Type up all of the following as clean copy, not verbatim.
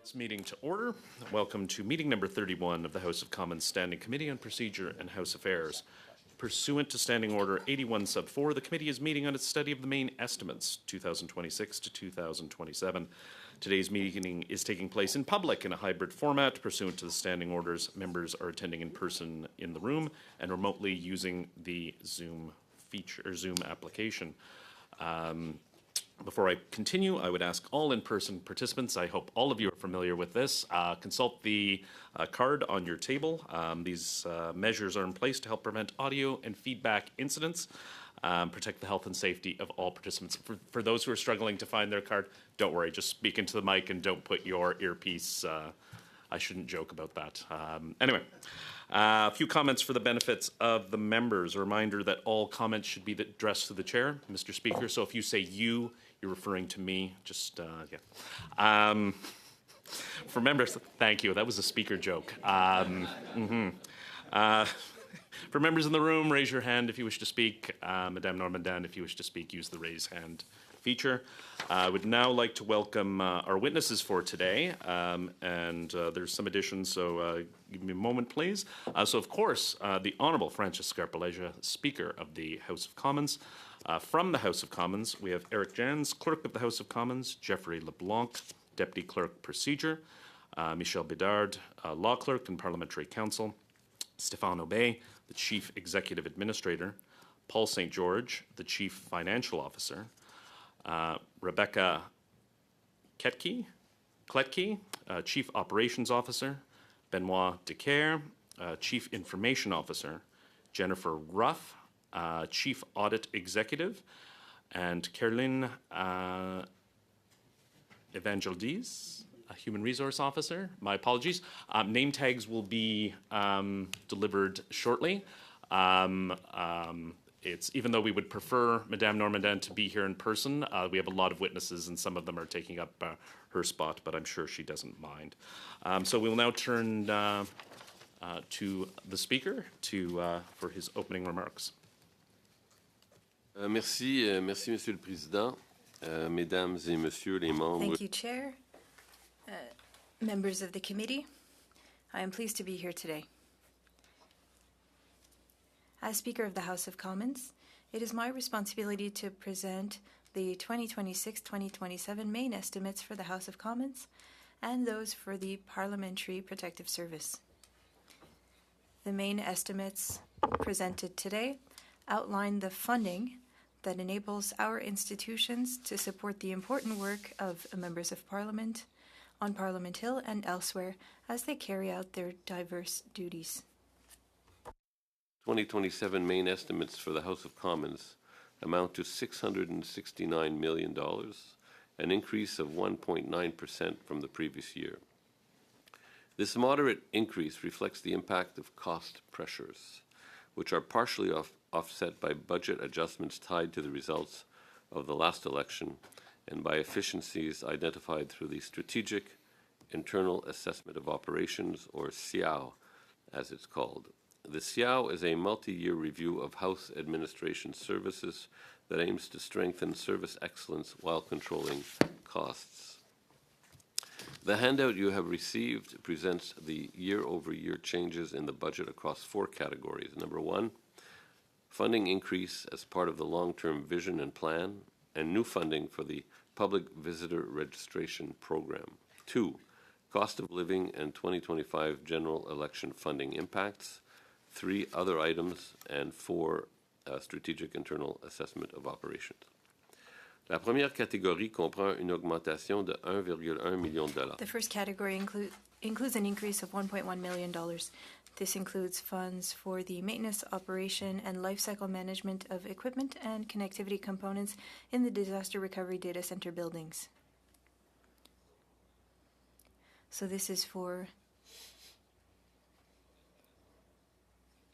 This meeting to order. Welcome to meeting number 31 of the House of Commons Standing Committee on Procedure and House Affairs. Pursuant to Standing Order 81 sub 4, the committee is meeting on its study of the main estimates 2026 to 2027. Today's meeting is taking place in public in a hybrid format. Pursuant to the standing orders, members are attending in person in the room and remotely using the Zoom feature or Zoom application. Before I continue, I would ask all in-person participants, I hope all of you are familiar with this, consult the card on your table. These measures are in place to help prevent audio and feedback incidents, protect the health and safety of all participants. For those who are struggling to find their card, don't worry, just speak into the mic and don't put your earpiece. I shouldn't joke about that. Anyway. A few comments for the benefits of the members. A reminder that all comments should be addressed to the chair, Mr. Speaker. So if you say you, you're referring to me. Just, yeah. For members, thank you. That was a speaker joke. For members in the room, raise your hand if you wish to speak. Madame Normandin, if you wish to speak, use the raise hand feature. I would now like to welcome our witnesses for today, and there's some additions, so give me a moment, please. So, of course, the Honourable Francis Scarpelleja, Speaker of the House of Commons. From the House of Commons, we have Eric Jans, Clerk of the House of Commons, Jeffrey LeBlanc, Deputy Clerk Procedure, Michel Bedard, Law Clerk and Parliamentary Counsel, Stéphane Aubé, the Chief Executive Administrator, Paul St. George, the Chief Financial Officer, Rebecca Kletke, Chief Operations Officer, Benoit Decaire, Chief Information Officer, Jennifer Ruff, Chief Audit Executive, and Caroline Evangelidis, a Human Resource Officer. My apologies. Name tags will be delivered shortly. It's, even though we would prefer Madame Normandin to be here in person, we have a lot of witnesses and some of them are taking up her spot, but I'm sure she doesn't mind. So we will now turn to the Speaker for his opening remarks. Merci, Monsieur le Président, Mesdames et Messieurs les membres. Thank you, Chair. Members of the committee, I am pleased to be here today. As Speaker of the House of Commons, it is my responsibility to present the 2026-2027 main estimates for the House of Commons and those for the Parliamentary Protective Service. The main estimates presented today outline the funding that enables our institutions to support the important work of members of Parliament on Parliament Hill and elsewhere as they carry out their diverse duties. 2027 main estimates for the House of Commons amount to $669 million, an increase of 1.9% from the previous year. This moderate increase reflects the impact of cost pressures, which are partially offset by budget adjustments tied to the results of the last election and by efficiencies identified through the Strategic Internal Assessment of Operations, or SIAO, as it's called. The SIAO is a multi-year review of House administration services that aims to strengthen service excellence while controlling costs. The handout you have received presents the year-over-year changes in the budget across four categories. Number one, funding increase as part of the long-term vision and plan, and new funding for the Public Visitor Registration Program. 2, cost of living and 2025 general election funding impacts. 3, other items, and 4, strategic internal assessment of operations. La première catégorie comprend une augmentation de 1,1 million de dollars. The first category includes an increase of $1.1 million. This includes funds for the maintenance, operation, and lifecycle management of equipment and connectivity components in the disaster recovery data center buildings. So this is for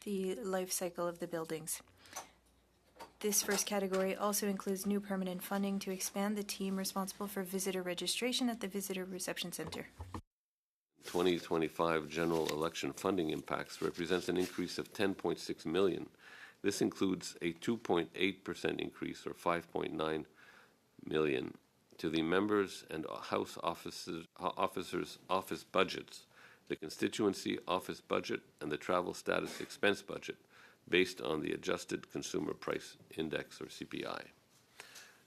the life cycle of the buildings. This first category also includes new permanent funding to expand the team responsible for visitor registration at the Visitor Reception Center. 2025 general election funding impacts represents an increase of $10.6 million. This includes a 2.8% increase, or $5.9 million, to the members and House officers' office budgets, the constituency office budget, and the travel status expense budget based on the adjusted consumer price index, or CPI.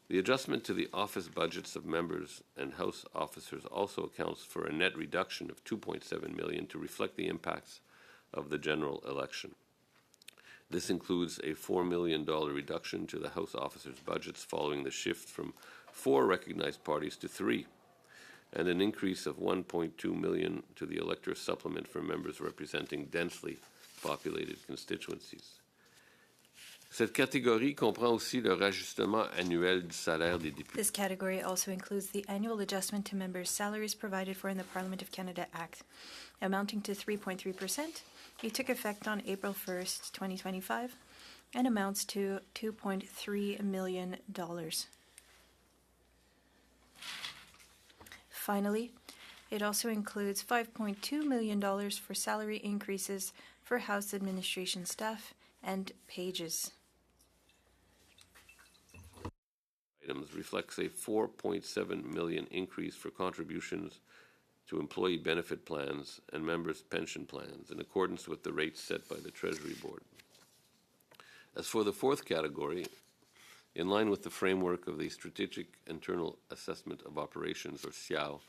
The adjustment to the office budgets of members and House officers also accounts for a net reduction of $2.7 million to reflect the impacts of the general election. This includes a $4 million reduction to the House officers' budgets following the shift from 4 recognized parties to 3, and an increase of $1.2 million to the elector supplement for members representing densely populated constituencies. Cette catégorie comprend aussi le rajustement annuel du salaire des députés. This category also includes the annual adjustment to members' salaries provided for in the Parliament of Canada Act, amounting to 3.3%. It took effect on April 1st, 2025, and amounts to $2.3 million. Finally, it also includes $5.2 million for salary increases for House administration staff and pages. Items reflects a $4.7 million increase for contributions to employee benefit plans and members' pension plans in accordance with the rates set by the Treasury Board. As for the fourth category, in line with the framework of the Strategic Internal Assessment of Operations, or SIAO,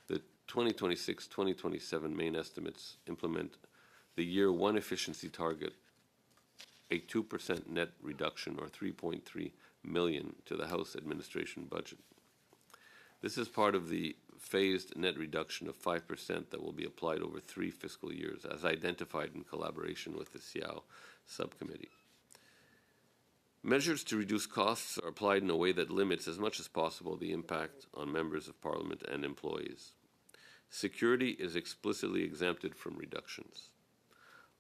the 2026-2027 main estimates implement the Year 1 efficiency target, a 2% net reduction, or $3.3 million, to the House administration budget. This is part of the phased net reduction of 5% that will be applied over 3 fiscal years, as identified in collaboration with the SIAO subcommittee. Measures to reduce costs are applied in a way that limits as much as possible the impact on members of Parliament and employees. Security is explicitly exempted from reductions.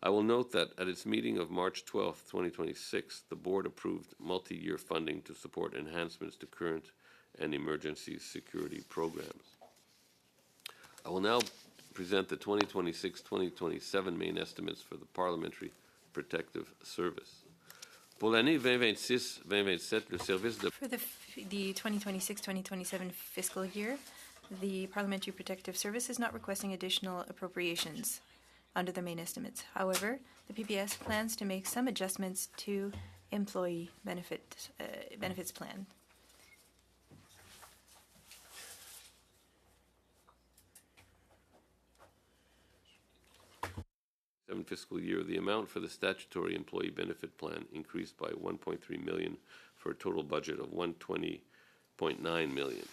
I will note that at its meeting of March 12, 2026, the Board approved multi-year funding to support enhancements to current and emergency security programs. I will now present the 2026-2027 main estimates for the Parliamentary Protective Service. Pour l'année 2026-2027, le service de... For the 2026-2027 fiscal year, the Parliamentary Protective Service is not requesting additional appropriations under the main estimates. However, the PPS plans to make some adjustments to employee benefits plan. Fiscal year, the amount for the statutory employee benefit plan increased by $1.3 million for a total budget of $120.9 million.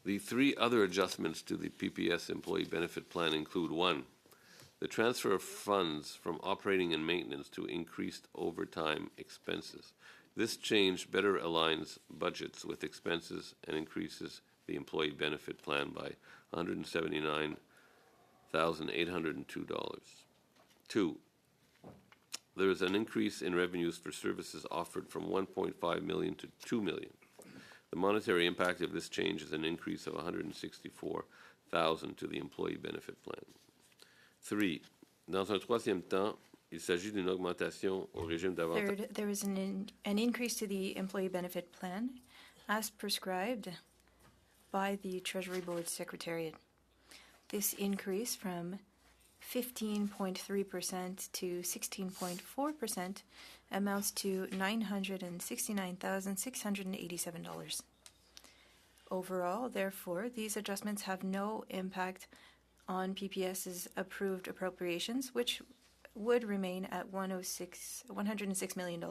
The 3 other adjustments to the PPS employee benefit plan include: 1, the transfer of funds from operating and maintenance to increased overtime expenses. This change better aligns budgets with expenses and increases the employee benefit plan by $179,802. 2, there is an increase in revenues for services offered from $1.5 million to $2 million. The monetary impact of this change is an increase of $164,000 to the employee benefit plan. 3, dans un troisième temps, il s'agit d'une augmentation au régime d'avantage. Third, there is an increase to the employee benefit plan as prescribed by the Treasury Board Secretariat. This increase from 15.3% to 16.4% amounts to $969,687. Overall, therefore, these adjustments have no impact on PPS's approved appropriations, which would remain at $106 million.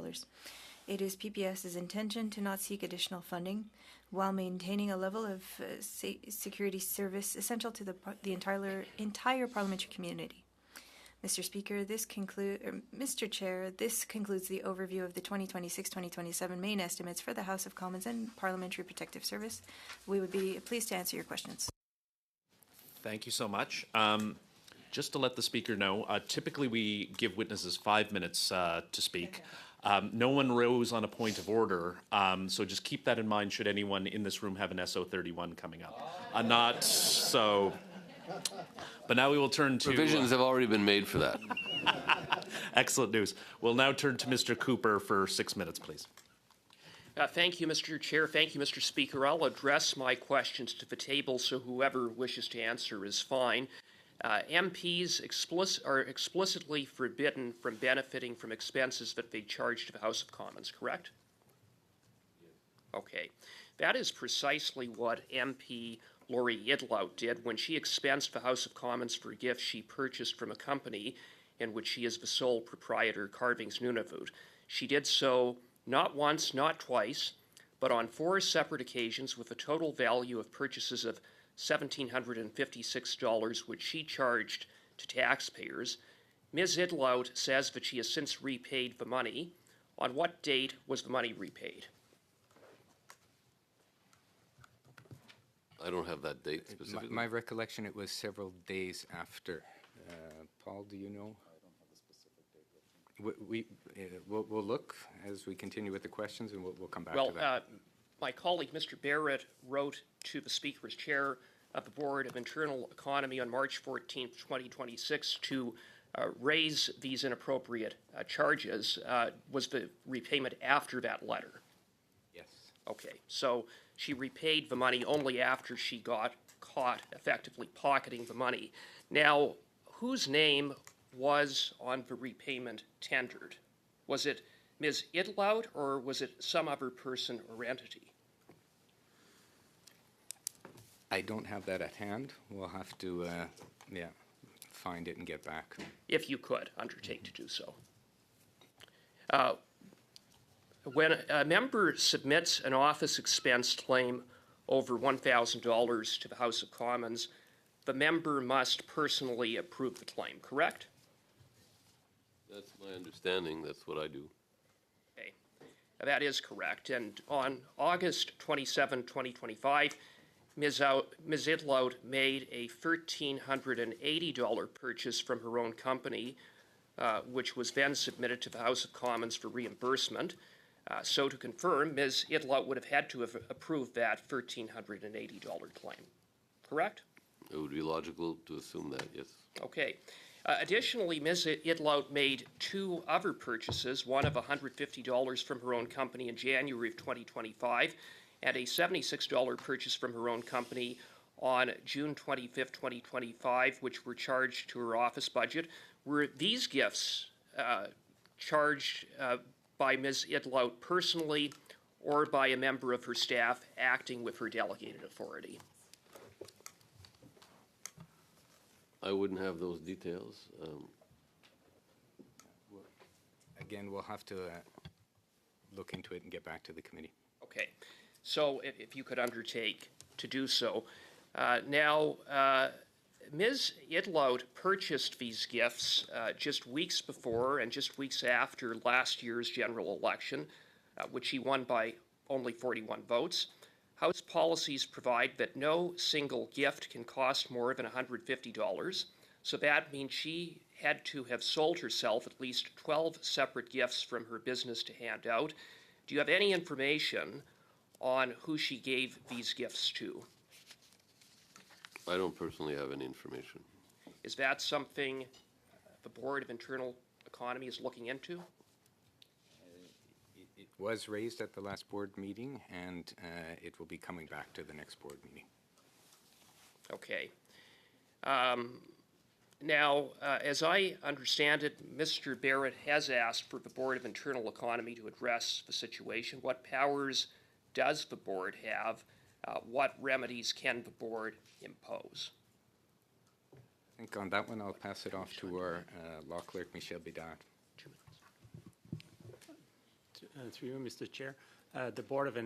It is PPS's intention to not seek additional funding while maintaining a level of security service essential to the entire parliamentary community. Mr. Speaker, Mr. Chair, this concludes the overview of the 2026-2027 main estimates for the House of Commons and Parliamentary Protective Service. We would be pleased to answer your questions. Thank you so much. Just to let the Speaker know, typically we give witnesses 5 minutes to speak. No one rose on a point of order, so just keep that in mind should anyone in this room have an SO31 coming up. Not so... But now we will turn to... Provisions have already been made for that. Excellent news. We'll now turn to Mr. Cooper for 6 minutes, please. Thank you, Mr. Chair. Thank you, Mr. Speaker. I'll address my questions to the table, so whoever wishes to answer is fine. MPs are explicitly forbidden from benefiting from expenses that they charge to the House of Commons, correct? Yes. Okay. That is precisely what MP Lori Idlout did when she expensed the House of Commons for gifts she purchased from a company in which she is the sole proprietor, Carvings Nunavut. She did so not once, not twice, but on 4 separate occasions with a total value of purchases of $1,756, which she charged to taxpayers. Ms. Idlout says that she has since repaid the money. On what date was the money repaid? I don't have that date specifically. My recollection, it was several days after. Paul, do you know? I don't have the specific date. We'll look as we continue with the questions, and we'll come back to that. My colleague, Mr. Barrett, wrote to the Speaker's chair of the Board of Internal Economy on March 14, 2026 to raise these inappropriate charges. Was the repayment after that letter? Yes. Okay, so she repaid the money only after she got caught effectively pocketing the money. Now, whose name was on the repayment tendered? Was it Ms. Idlout, or was it some other person or entity? I don't have that at hand. We'll have to, find it and get back. If you could undertake to do so. When a member submits an office expense claim over $1,000 to the House of Commons, the member must personally approve the claim, correct? That's my understanding. That's what I do. Okay, that is correct. And on August 27, 2025, Ms. Idlout made a $1,380 purchase from her own company, which was then submitted to the House of Commons for reimbursement. So to confirm, Ms. Idlout would have had to have approved that $1,380 claim, correct? It would be logical to assume that, yes. Okay. Additionally, Ms. Idlout made 2 other purchases, one of $150 from her own company in January of 2025, and a $76 purchase from her own company on June 25, 2025, which were charged to her office budget. Were these gifts charged by Ms. Idlout personally or by a member of her staff acting with her delegated authority? I wouldn't have those details. Again, we'll have to look into it and get back to the committee. Okay. So if you could undertake to do so. Now, Ms. Idlout purchased these gifts just weeks before and just weeks after last year's general election, which she won by only 41 votes. House policies provide that no single gift can cost more than $150. So that means she had to have sold herself at least 12 separate gifts from her business to hand out. Do you have any information on who she gave these gifts to? I don't personally have any information. Is that something the Board of Internal Economy is looking into? It was raised at the last board meeting, and it will be coming back to the next board meeting. Okay. Now, as I understand it, Mr. Barrett has asked for the Board of Internal Economy to address the situation. What powers does the board have? What remedies can the board impose? I think on that one, I'll pass it off to our law clerk, Michelle Bedard. 2 minutes. Through you, Mr. Chair. The Board of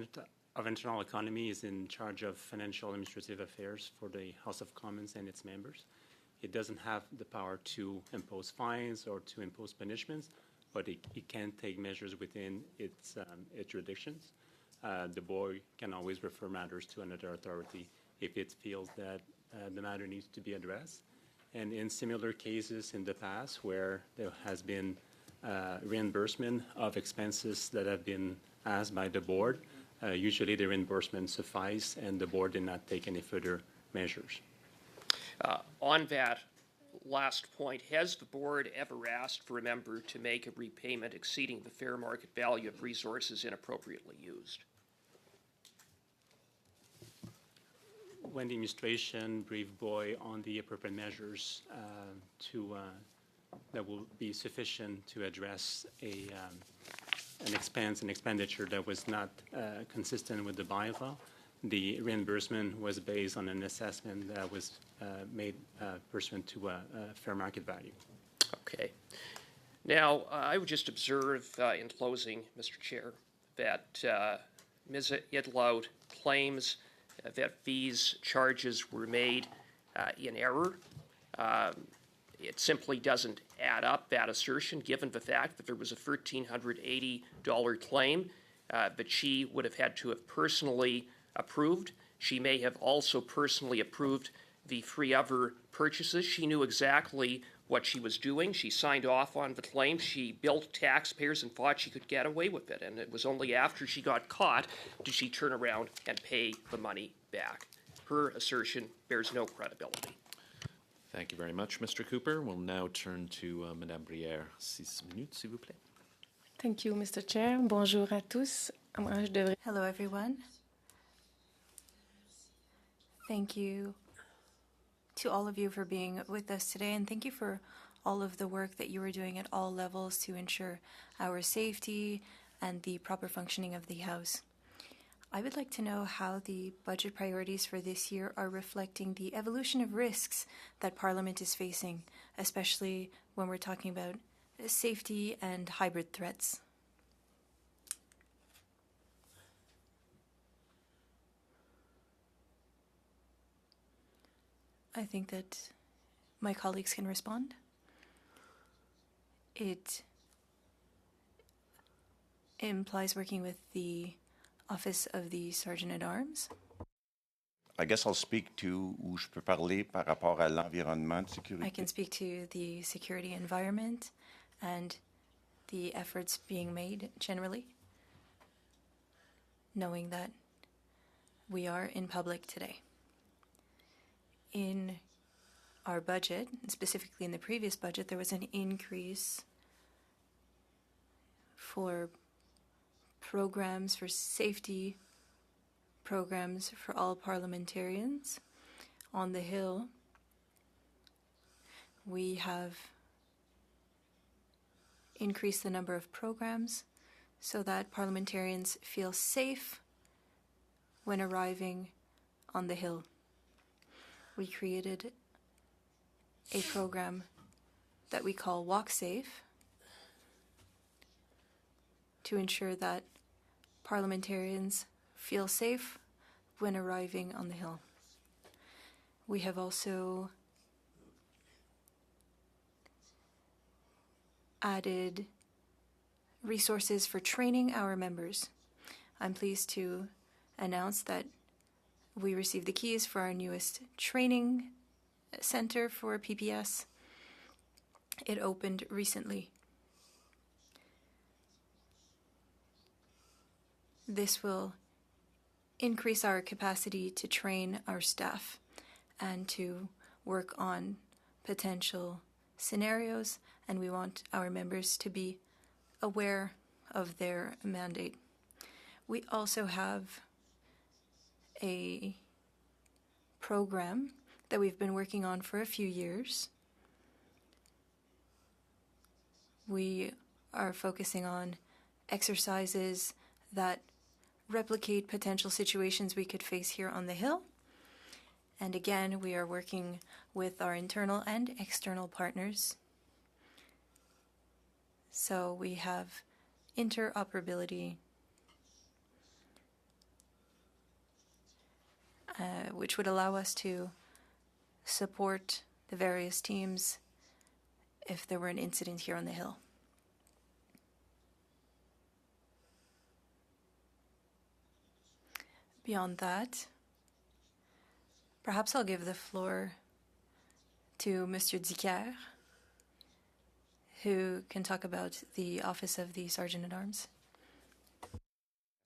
Internal Economy is in charge of financial administrative affairs for the House of Commons and its members. It doesn't have the power to impose fines or to impose punishments, but it can take measures within its jurisdictions. The board can always refer matters to another authority if it feels that the matter needs to be addressed. And in similar cases in the past where there has been reimbursement of expenses that have been asked by the board, usually the reimbursement suffice and the board did not take any further measures. On that last point, has the board ever asked for a member to make a repayment exceeding the fair market value of resources inappropriately used? When the administration briefed Boy on the appropriate measures that will be sufficient to address an expenditure that was not consistent with the bylaw, the reimbursement was based on an assessment that was made pursuant to a fair market value. Okay. Now, I would just observe in closing, Mr. Chair, that Ms. Idlout claims that these charges were made in error. It simply doesn't add up, that assertion, given the fact that there was a $1,380 claim that she would have had to have personally approved. She may have also personally approved the three other purchases. She knew exactly what she was doing. She signed off on the claim. She billed taxpayers and thought she could get away with it. And it was only after she got caught did she turn around and pay the money back. Her assertion bears no credibility. Thank you very much, Mr. Cooper. We'll now turn to Madame Brière. 6 minutes, s'il vous plaît. Thank you, Mr. Chair. Bonjour à tous. Hello, everyone. Thank you to all of you for being with us today, and thank you for all of the work that you are doing at all levels to ensure our safety and the proper functioning of the House. I would like to know how the budget priorities for this year are reflecting the evolution of risks that Parliament is facing, especially when we're talking about safety and hybrid threats. I think that my colleagues can respond. It implies working with the Office of the Sergeant-at-Arms. I guess I'll speak to où je peux parler par rapport à l'environnement de sécurité. I can speak to the security environment and the efforts being made generally, knowing that we are in public today. In our budget, specifically in the previous budget, there was an increase for programs for safety, programs for all parliamentarians. On the Hill, we have increased the number of programs so that parliamentarians feel safe when arriving on the Hill. We created a program that we call Walk Safe to ensure that parliamentarians feel safe when arriving on the Hill. We have also added resources for training our members. I'm pleased to announce that we received the keys for our newest training center for PPS. It opened recently. This will increase our capacity to train our staff and to work on potential scenarios, and we want our members to be aware of their mandate. We also have a program that we've been working on for a few years. We are focusing on exercises that replicate potential situations we could face here on the Hill. And again, we are working with our internal and external partners. So we have interoperability, which would allow us to support the various teams if there were an incident here on the Hill. Beyond that, perhaps I'll give the floor to Mr. Dicker, who can talk about the Office of the Sergeant-at-Arms.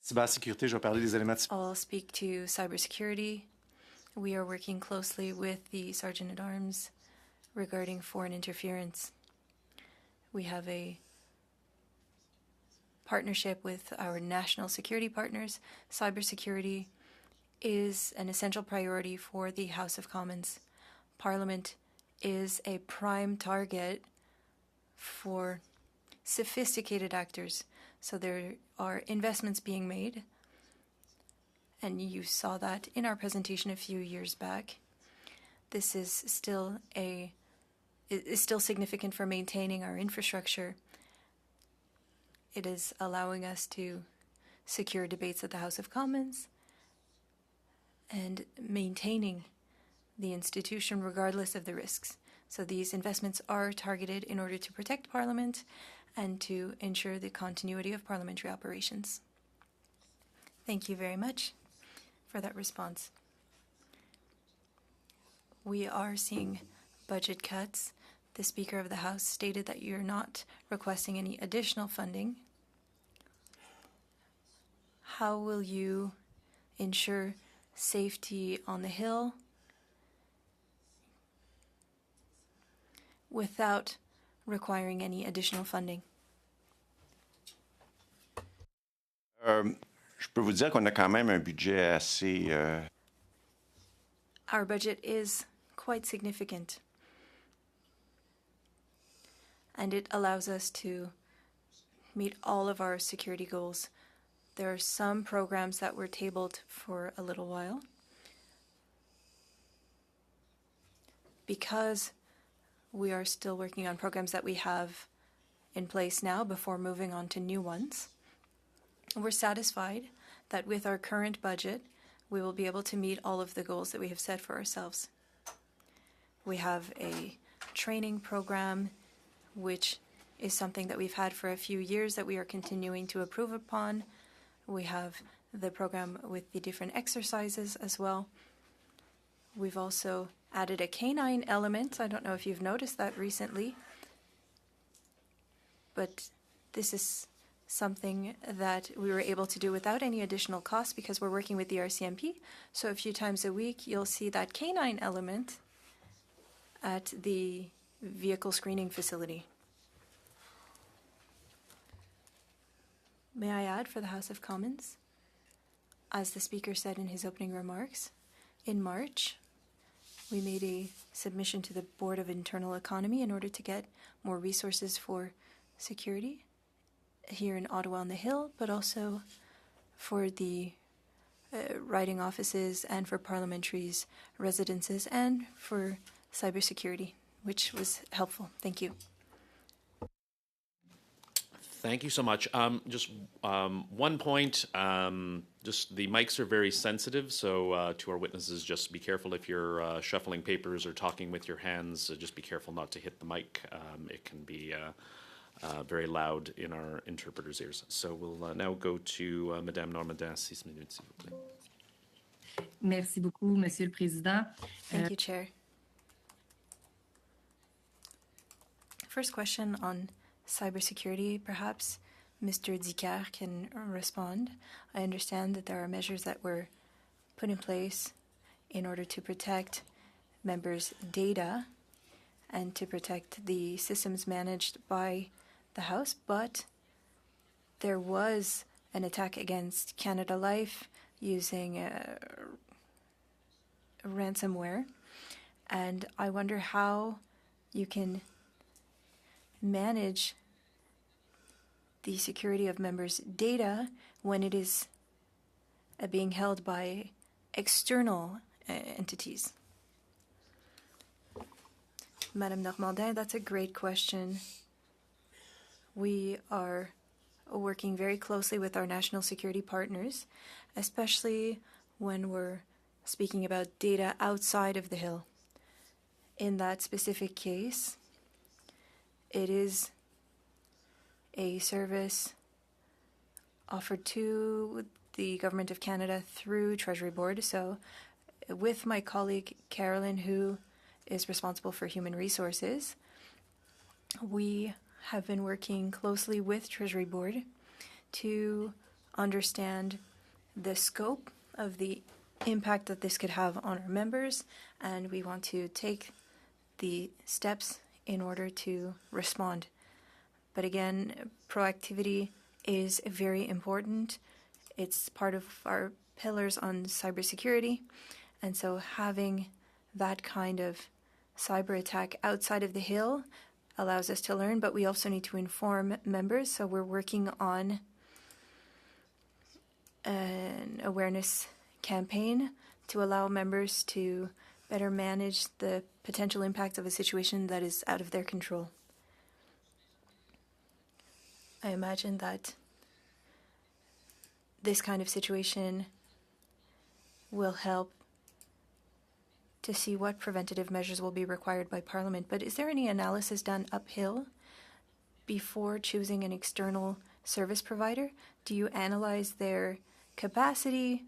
Cybersécurité, je vais parler des éléments. I'll speak to cybersecurity. We are working closely with the Sergeant-at-Arms regarding foreign interference. We have a partnership with our national security partners. Cybersecurity is an essential priority for the House of Commons. Parliament is a prime target for sophisticated actors. So there are investments being made, and you saw that in our presentation a few years back. This is still significant for maintaining our infrastructure. It is allowing us to secure debates at the House of Commons and maintaining the institution regardless of the risks. So these investments are targeted in order to protect Parliament and to ensure the continuity of parliamentary operations. Thank you very much for that response. We are seeing budget cuts. The Speaker of the House stated that you're not requesting any additional funding. How will you ensure safety on the Hill without requiring any additional funding? Je peux vous dire qu'on a quand même un budget assez... Our budget is quite significant, and it allows us to meet all of our security goals. There are some programs that were tabled for a little while because we are still working on programs that we have in place now before moving on to new ones. We're satisfied that with our current budget, we will be able to meet all of the goals that we have set for ourselves. We have a training program, which is something that we've had for a few years that we are continuing to improve upon. We have the program with the different exercises as well. We've also added a canine element. I don't know if you've noticed that recently, but this is something that we were able to do without any additional cost because we're working with the RCMP. So a few times a week, you'll see that canine element at the vehicle screening facility. May I add for the House of Commons, as the Speaker said in his opening remarks, in March, we made a submission to the Board of Internal Economy in order to get more resources for security here in Ottawa on the Hill, but also for the riding offices and for parliamentaries' residences and for cybersecurity, which was helpful. Thank you. Thank you so much. Just one point, just the mics are very sensitive, so to our witnesses, just be careful if you're shuffling papers or talking with your hands, just be careful not to hit the mic. It can be very loud in our interpreters' ears. So we'll now go to Madame Normandin, 6 minutes, s'il vous plaît. Merci beaucoup, Monsieur le Président. Thank you, Chair. First question on cybersecurity, perhaps Mr. Dicker can respond. I understand that there are measures that were put in place in order to protect members' data and to protect the systems managed by the House, but there was an attack against Canada Life using ransomware, and I wonder how you can manage the security of members' data when it is being held by external entities. Madame Normandin, that's a great question. We are working very closely with our national security partners, especially when we're speaking about data outside of the Hill. In that specific case, it is a service offered to the Government of Canada through Treasury Board. So with my colleague Carolyn, who is responsible for human resources, we have been working closely with Treasury Board to understand the scope of the impact that this could have on our members, and we want to take the steps in order to respond. But again, proactivity is very important. It's part of our pillars on cybersecurity. And so having that kind of cyber attack outside of the Hill allows us to learn, but we also need to inform members. So we're working on an awareness campaign to allow members to better manage the potential impact of a situation that is out of their control. I imagine that this kind of situation will help to see what preventative measures will be required by Parliament. But is there any analysis done uphill before choosing an external service provider? Do you analyze their capacity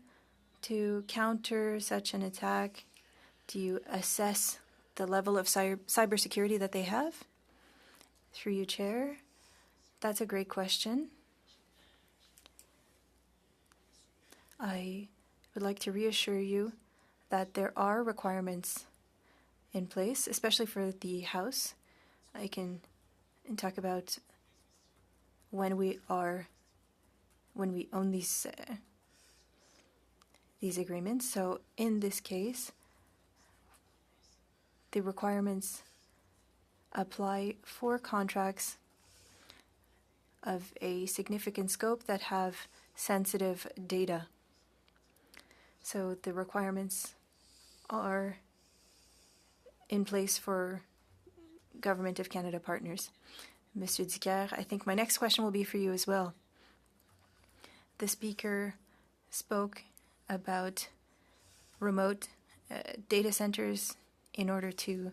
to counter such an attack? Do you assess the level of cybersecurity that they have? Through you, Chair. That's a great question. I would like to reassure you that there are requirements in place, especially for the House. I can talk about when we own these agreements. So in this case, the requirements apply for contracts of a significant scope that have sensitive data. So the requirements are in place for Government of Canada partners. Mr. Dicker, I think my next question will be for you as well. The Speaker spoke about remote data centers in order to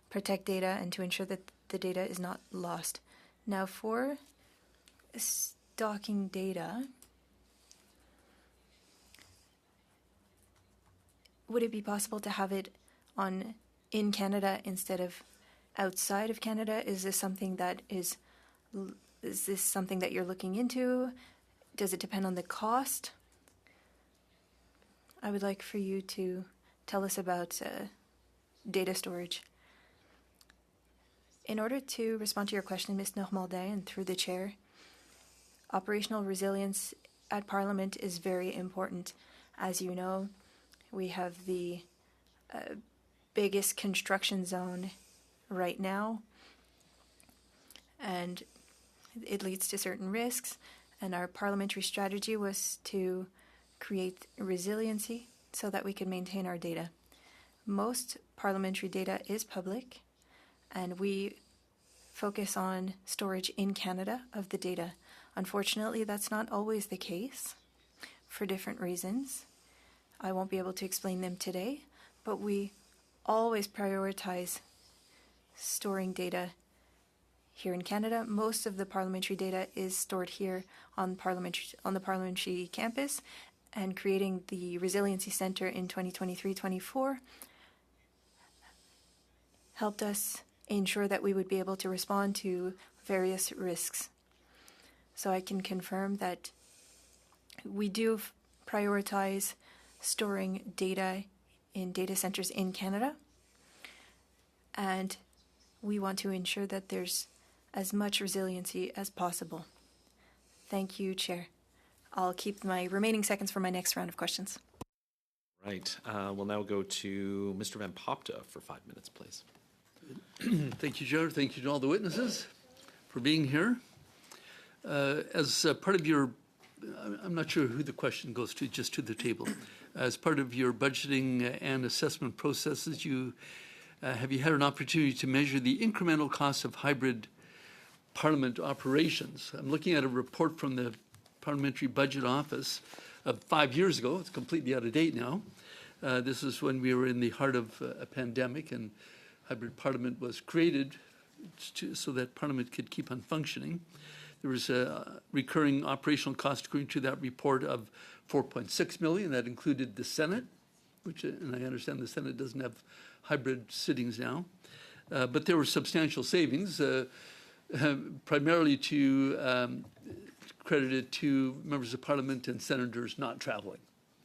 protect data and to ensure that the data is not lost. Now, for stalking data, would it be possible to have it in Canada instead of outside of Canada? Is this something that is this something that you're looking into? Does it depend on the cost? I would like for you to tell us about data storage. In order to respond to your question, Ms. Normandin, and through the chair, operational resilience at Parliament is very important. As you know, we have the biggest construction zone right now, and it leads to certain risks. And our parliamentary strategy was to create resiliency so that we can maintain our data. Most parliamentary data is public, and we focus on storage in Canada of the data. Unfortunately, that's not always the case for different reasons. I won't be able to explain them today, but we always prioritize storing data here in Canada. Most of the parliamentary data is stored here on the parliamentary campus, and creating the Resiliency Centre in 2023-24 helped us ensure that we would be able to respond to various risks. So I can confirm that we do prioritize storing data in data centers in Canada, and we want to ensure that there's as much resiliency as possible. Thank you, Chair. I'll keep my remaining seconds for my next round of questions. Right. We'll now go to Mr. Van Popta for 5 minutes, please. Thank you, Chair. Thank you to all the witnesses for being here. As part of your, I'm not sure who the question goes to, just to the table. As part of your budgeting and assessment processes, have you had an opportunity to measure the incremental costs of hybrid Parliament operations? I'm looking at a report from the Parliamentary Budget Office of 5 years ago. It's completely out of date now. This is when we were in the heart of a pandemic, and hybrid Parliament was created so that Parliament could keep on functioning. There was a recurring operational cost according to that report of $4.6 million. That included the Senate, and I understand the Senate doesn't have hybrid sittings now. But there were substantial savings, primarily credited to members of Parliament and senators not traveling,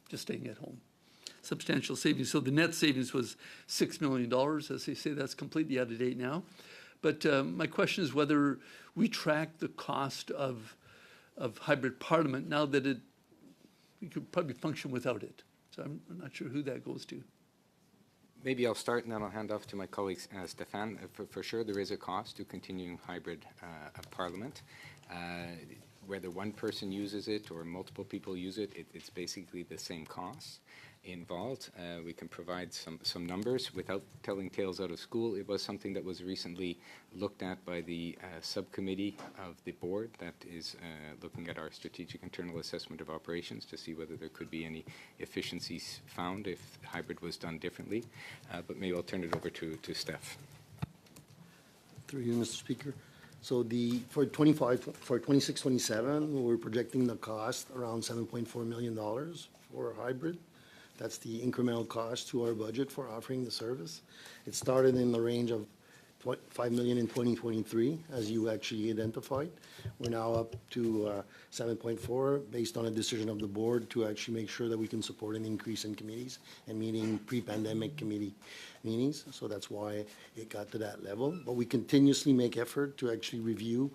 just staying at home. substantial savings. So the net savings was $6 million. As they say, that's completely out of date now. But my question is whether we track the cost of hybrid parliament now that we could probably function without it. So I'm not sure who that goes to. Maybe I'll start and then I'll hand off to my colleague Stéphane. For sure, there is a cost to continuing hybrid parliament. Whether one person uses it or multiple people use it, it's basically the same cost involved. We can provide some numbers without telling tales out of school. It was something that was recently looked at by the subcommittee of the board that is looking at our strategic internal assessment of operations to see whether there could be any efficiencies found if hybrid was done differently. But maybe I'll turn it over to Steph. Through you, Mr. Speaker. So for 26-27, we're projecting the cost around $7.4 million for hybrid. That's the incremental cost to our budget for offering the service. It started in the range of $5 million in 2023, as you actually identified. We're now up to 7.4 based on a decision of the board to actually make sure that we can support an increase in committees and meeting pre-pandemic committee meetings. So that's why it got to that level. But we continuously make effort to actually review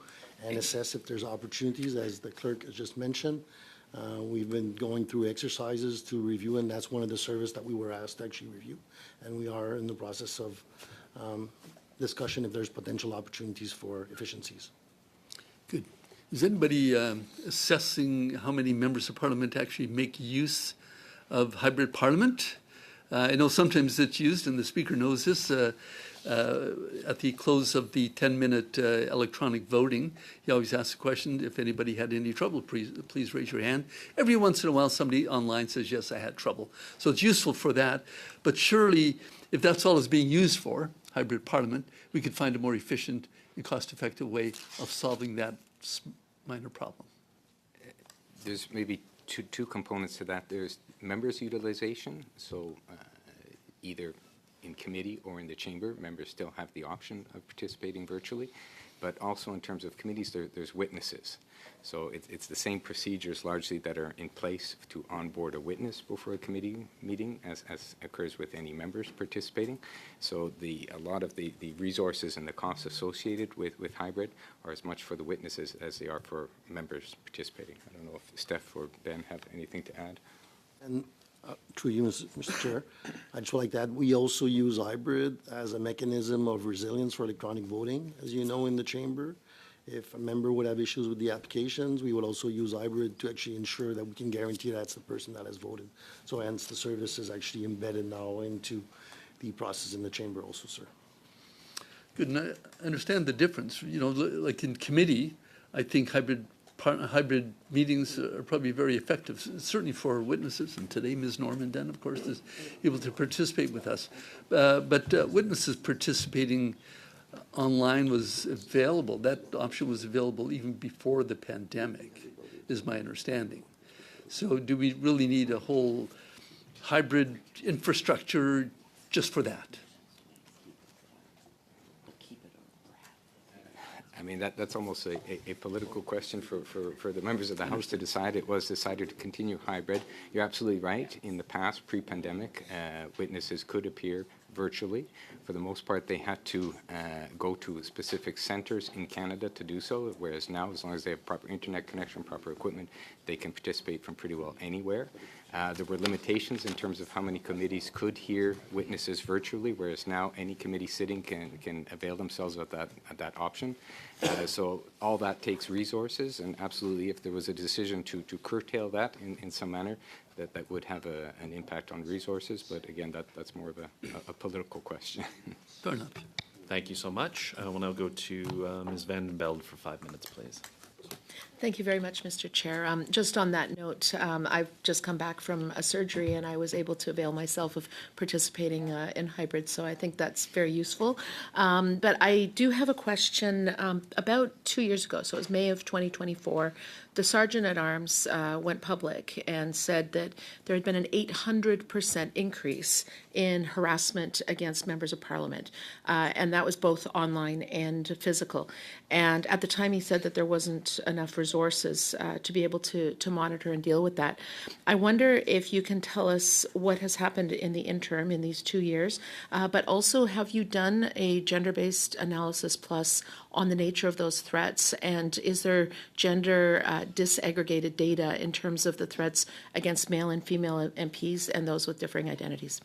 and assess if there's opportunities, as the clerk has just mentioned. We've been going through exercises to review, and that's one of the services that we were asked to actually review. And we are in the process of discussion if there's potential opportunities for efficiencies. Good. Is anybody assessing how many members of parliament actually make use of hybrid parliament? I know sometimes it's used, and the speaker knows this, at the close of the 10-minute electronic voting. He always asks the question, if anybody had any trouble, please raise your hand. Every once in a while, somebody online says, yes, I had trouble. So it's useful for that. But surely, if that's all it's being used for, hybrid parliament, we could find a more efficient and cost-effective way of solving that minor problem. There's maybe two components to that. There's members' utilization, so either in committee or in the chamber, members still have the option of participating virtually, but also in terms of committees, there's witnesses. So it's the same procedures largely that are in place to onboard a witness before a committee meeting as occurs with any members participating. So a lot of the resources and the costs associated with hybrid are as much for the witnesses as they are for members participating. I don't know if Steph or Ben have anything to add. And through you, Mr. Chair, I just would like to add, we also use hybrid as a mechanism of resilience for electronic voting, as you know, in the chamber. If a member would have issues with the applications, we would also use hybrid to actually ensure that we can guarantee that's the person that has voted. So hence the service is actually embedded now into the process in the chamber also, sir. Good, and I understand the difference. You know, like in committee, I think hybrid meetings are probably very effective, certainly for witnesses. And today, Ms. Normandin, of course, is able to participate with us. But witnesses participating online was available. That option was available even before the pandemic, is my understanding. So do we really need a whole hybrid infrastructure just for that? I mean, that's almost a political question for the members of the House to decide. It was decided to continue hybrid. You're absolutely right. In the past, pre-pandemic, witnesses could appear virtually. For the most part, they had to go to specific centers in Canada to do so, whereas now, as long as they have proper internet connection, proper equipment, they can participate from pretty well anywhere. There were limitations in terms of how many committees could hear witnesses virtually, whereas now any committee sitting can avail themselves of that option. So all that takes resources, and absolutely, if there was a decision to curtail that in some manner, that would have an impact on resources. But again, that's more of a political question. Fair enough. Thank you so much. We'll now go to Ms. Van den Belde for 5 minutes, please. Thank you very much, Mr. Chair. Just on that note, I've just come back from a surgery and I was able to avail myself of participating in hybrid, so I think that's very useful. But I do have a question. About 2 years ago, so it was May of 2024, the Sergeant at Arms went public and said that there had been an 800% increase in harassment against members of Parliament, and that was both online and physical. And at the time, he said that there wasn't enough resources to be able to monitor and deal with that. I wonder if you can tell us what has happened in the interim in these 2 years, but also have you done a gender-based analysis plus on the nature of those threats, and is there gender disaggregated data in terms of the threats against male and female MPs and those with differing identities?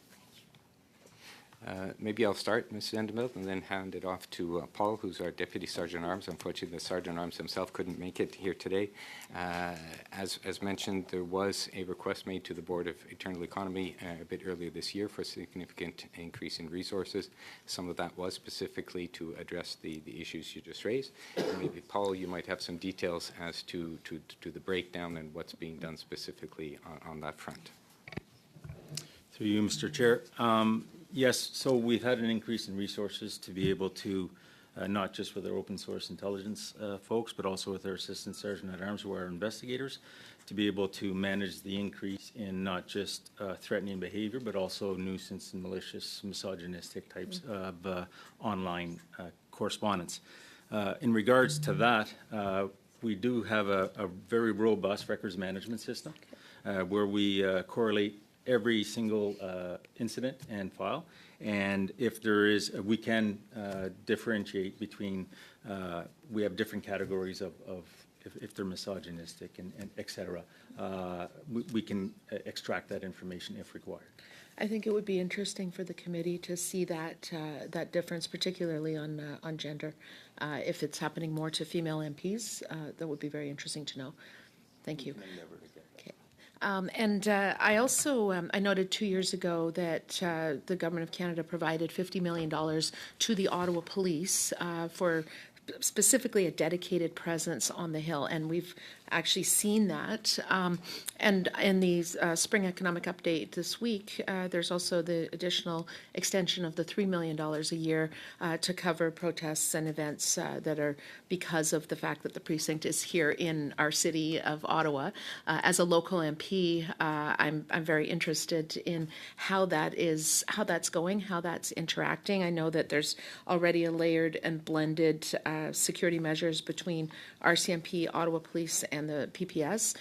Maybe I'll start, Ms. Vanderbilt, and then hand it off to Paul, who's our Deputy Sergeant at Arms. Unfortunately, the Sergeant at Arms himself couldn't make it here today. As mentioned, there was a request made to the Board of Internal Economy a bit earlier this year for a significant increase in resources. Some of that was specifically to address the issues you just raised. And maybe, Paul, you might have some details as to the breakdown and what's being done specifically on that front. Through you, Mr. Chair. Yes, so we've had an increase in resources to be able to, not just with our open source intelligence folks, but also with our Assistant Sergeant at Arms, who are investigators, to be able to manage the increase in not just threatening behavior, but also nuisance and malicious, misogynistic types of online correspondence. In regards to that, we do have a very robust records management system where we correlate every single incident and file, and if there is, we can differentiate between, we have different categories of if they're misogynistic and et cetera. We can extract that information if required. I think it would be interesting for the committee to see that that difference, particularly on gender. If it's happening more to female MPs, that would be very interesting to know. Thank you. I also I noted 2 years ago that the Government of Canada provided $50 million to the Ottawa Police for specifically a dedicated presence on the Hill, and we've actually seen that. And in the spring economic update this week, there's also the additional extension of the $3 million a year to cover protests and events that are because of the fact that the precinct is here in our city of Ottawa. As a local MP, I'm very interested in how that's going, how that's interacting. I know that there's already a layered and blended security measures between RCMP, Ottawa Police, and the PPS.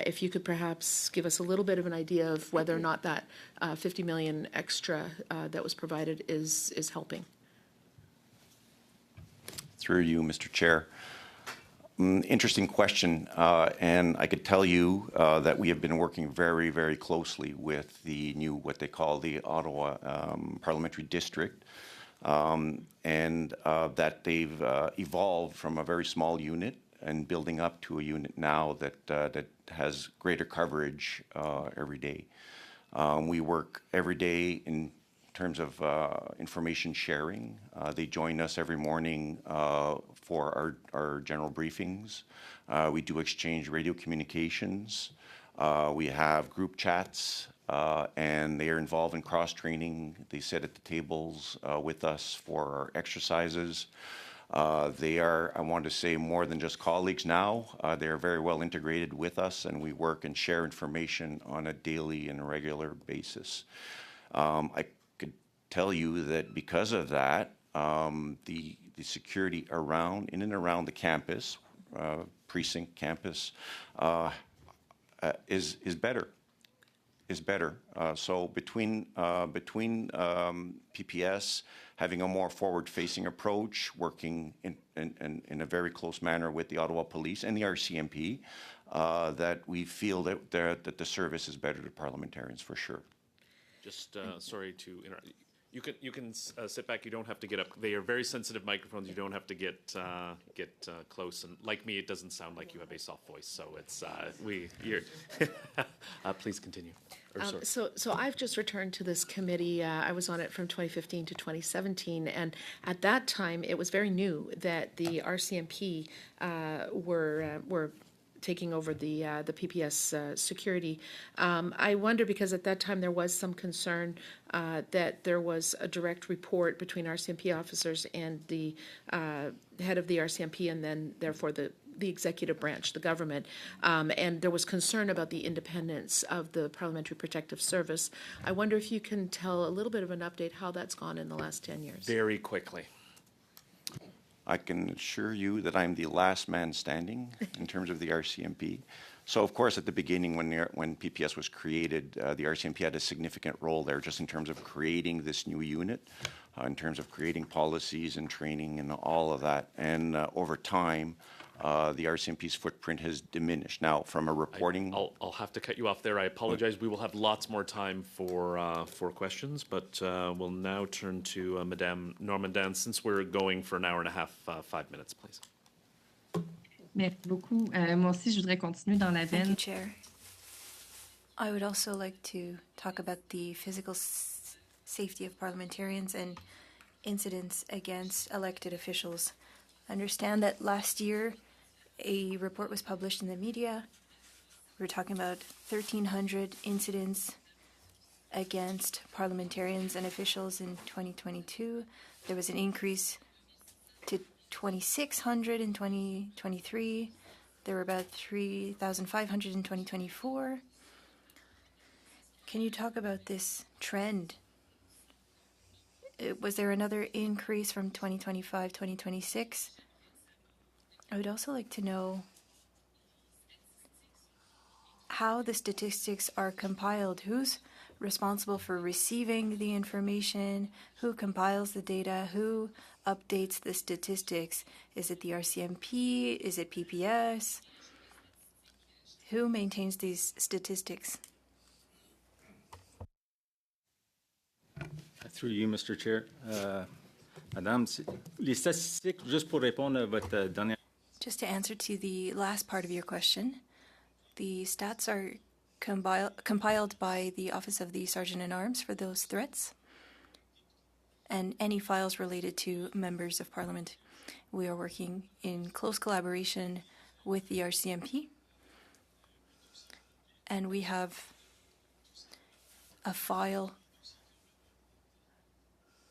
If you could perhaps give us a little bit of an idea of whether or not that $50 million extra that was provided is helping. Through you, Mr. Chair. Interesting question, and I could tell you that we have been working very, very closely with the new, what they call the Ottawa Parliamentary District, and that they've evolved from a very small unit and building up to a unit now that has greater coverage every day. We work every day in terms of information sharing. They join us every morning for our general briefings. We do exchange radio communications. We have group chats, and they are involved in cross-training. They sit at the tables with us for our exercises. They are, I want to say, more than just colleagues now. They are very well integrated with us, and we work and share information on a daily and regular basis. I could tell you that because of that, the security in and around the campus, precinct campus, is better. So between PPS having a more forward-facing approach, working in a very close manner with the Ottawa Police and the RCMP, that we feel that the service is better to parliamentarians for sure. Just sorry to interrupt. You can sit back. You don't have to get up. They are very sensitive microphones. You don't have to get close. And like me, it doesn't sound like you have a soft voice. So it's please continue. So I've just returned to this committee. I was on it from 2015 to 2017, and at that time it was very new that the RCMP were taking over the PPS security. I wonder, because at that time there was some concern that there was a direct report between RCMP officers and the head of the RCMP, and then therefore the the executive branch, the government, and there was concern about the independence of the Parliamentary Protective Service. I wonder if you can tell a little bit of an update how that's gone in the last 10 years. Very quickly. I can assure you that I'm the last man standing in terms of the RCMP. So, of course, at the beginning, when PPS was created, the RCMP had a significant role there just in terms of creating this new unit, in terms of creating policies and training and all of that. And over time, the RCMP's footprint has diminished. Now, from a reporting... I'll have to cut you off there. I apologize. We will have lots more time for questions, but we'll now turn to Madame Normandin, since we're going for an hour and a half, 5 minutes, please. Merci beaucoup. Moi aussi, je voudrais continuer dans la Thank you, veine. Chair. I would also like to talk about the physical safety of parliamentarians and incidents against elected officials. I understand that last year a report was published in the media. We were talking about 1,300 incidents against parliamentarians and officials in 2022. There was an increase to 2,600 in 2023. There were about 3,500 in 2024. Can you talk about this trend? Was there another increase from 2025, 2026? I would also like to know how the statistics are compiled. Who's responsible for receiving the information? Who compiles the data? Who updates the statistics? Is it the RCMP? Is it PPS? Who maintains these statistics? Through you, Mr. Chair. Madame, les statistiques, juste pour répondre à votre dernière... Just to answer to the last part of your question, the stats are compiled by the Office of the Sergeant-at-Arms for those threats and any files related to members of Parliament. We are working in close collaboration with the RCMP, and we have a file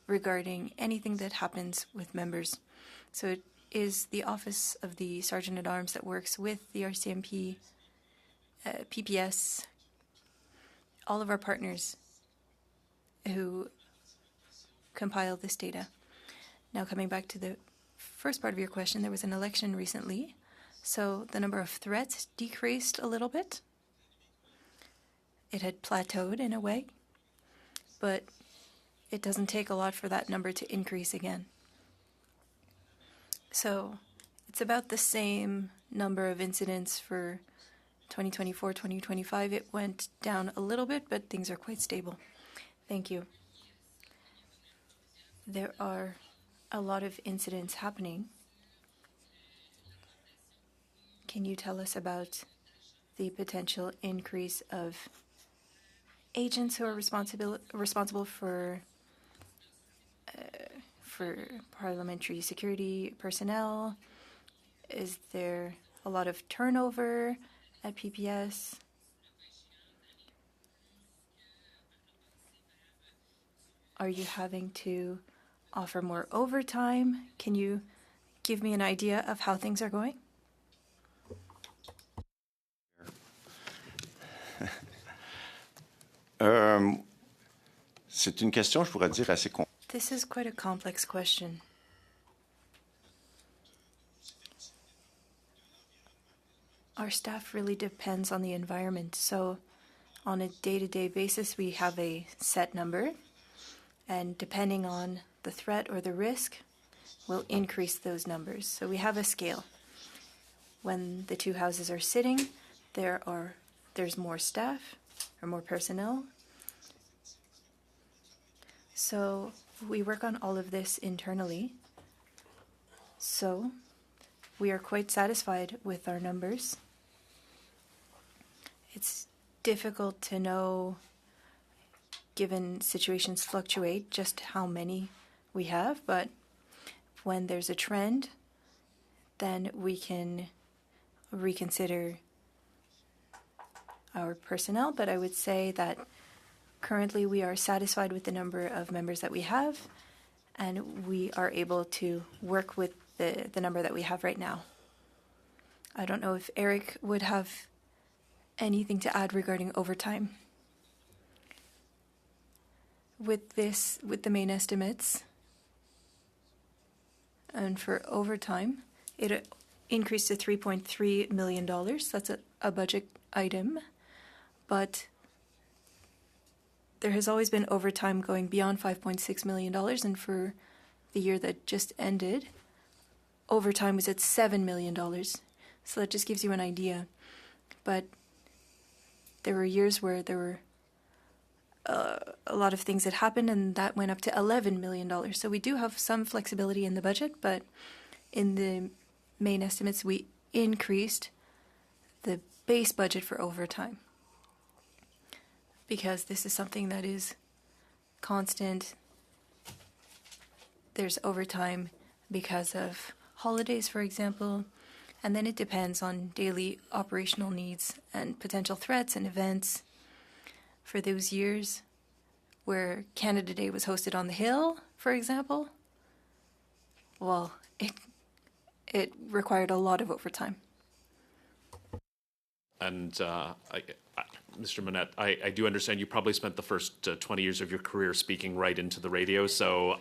regarding anything that happens with members. So it is the Office of the Sergeant-at-Arms that works with the RCMP, PPS, all of our partners who compile this data. Now, coming back to the first part of your question, there was an election recently, so the number of threats decreased a little bit. It had plateaued in a way, but it doesn't take a lot for that number to increase again. So it's about the same number of incidents for 2024, 2025. It went down a little bit, but things are quite stable. Thank you. There are a lot of incidents happening. Can you tell us about the potential increase of agents who are responsible for parliamentary security personnel? Is there a lot of turnover at PPS? Are you having to offer more overtime? Can you give me an idea of how things are going? C'est une question, je pourrais dire, assez complexe. This is quite a complex question. Our staff really depends on the environment. So on a day-to-day basis, we have a set number, and depending on the threat or the risk, we'll increase those numbers. So we have a scale. When the two houses are sitting, there's more staff or more personnel. So we work on all of this internally. So we are quite satisfied with our numbers. It's difficult to know, given situations fluctuate, just how many we have, but when there's a trend, then we can reconsider our personnel. But I would say that currently we are satisfied with the number of members that we have, and we are able to work with the number that we have right now. I don't know if Eric would have anything to add regarding overtime. With the main estimates, and for overtime, it increased to $3.3 million. That's a budget item, but there has always been overtime going beyond $5.6 million, and for the year that just ended, overtime was at $7 million. So that just gives you an idea. But there were years where there were a lot of things that happened, and that went up to $11 million. So we do have some flexibility in the budget, but in the main estimates, we increased the base budget for overtime because this is something that is constant. There's overtime because of holidays, for example, and then it depends on daily operational needs and potential threats and events. For those years where Canada Day was hosted on the Hill, for example, well, it required a lot of overtime. And Mr. Monette, I do understand you probably spent the first 20 years of your career speaking right into the radio, so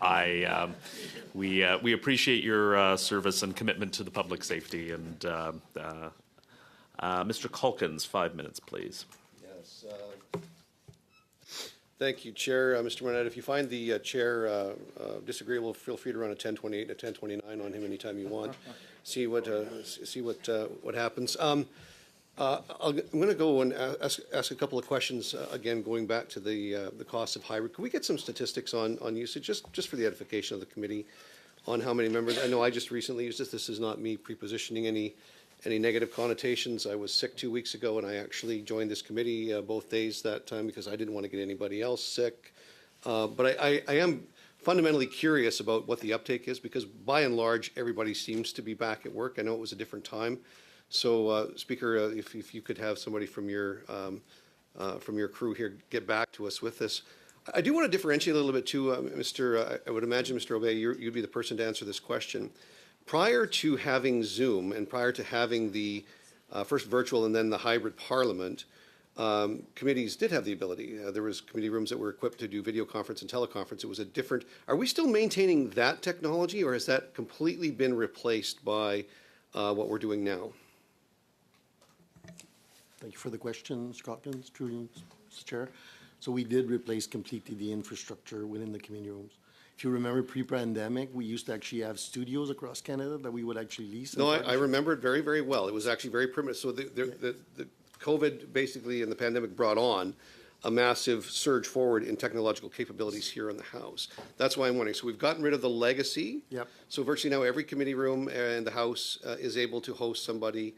we appreciate your service and commitment to the public safety. And Mr. Calkins, 5 minutes, please. Yes. Thank you, Chair. Mr. Monette, if you find the Chair disagreeable, feel free to run a 1028 and a 1029 on him anytime you want. See what happens. I'm going to go and ask a couple of questions, again, going back to the cost of hybrid. Can we get some statistics on usage, just for the edification of the committee, on how many members? I know I just recently used this. This is not me prepositioning any negative connotations. I was sick 2 weeks ago, and I actually joined this committee both days that time because I didn't want to get anybody else sick. But I am fundamentally curious about what the uptake is because, by and large, everybody seems to be back at work. I know it was a different time. So, Speaker, if you could have somebody from your crew here get back to us with this. I do want to differentiate a little bit too, I would imagine, Mr. Obey, you'd be the person to answer this question. Prior to having Zoom and prior to having the first virtual and then the hybrid parliament, committees did have the ability. There was committee rooms that were equipped to do video conference and teleconference. It was a different. Are we still maintaining that technology, or has that completely been replaced by what we're doing now? Thank you for the question, Mr. Calkins, through you, Mr. Chair. So we did replace completely the infrastructure within the committee rooms. If you remember pre-pandemic, we used to actually have studios across Canada that we would actually lease. No, I remember it very, very well. It was actually very primitive. So the COVID basically and the pandemic brought on a massive surge forward in technological capabilities here in the House. That's why I'm wondering. So we've gotten rid of the legacy. Yep. So virtually now every committee room in the House is able to host somebody,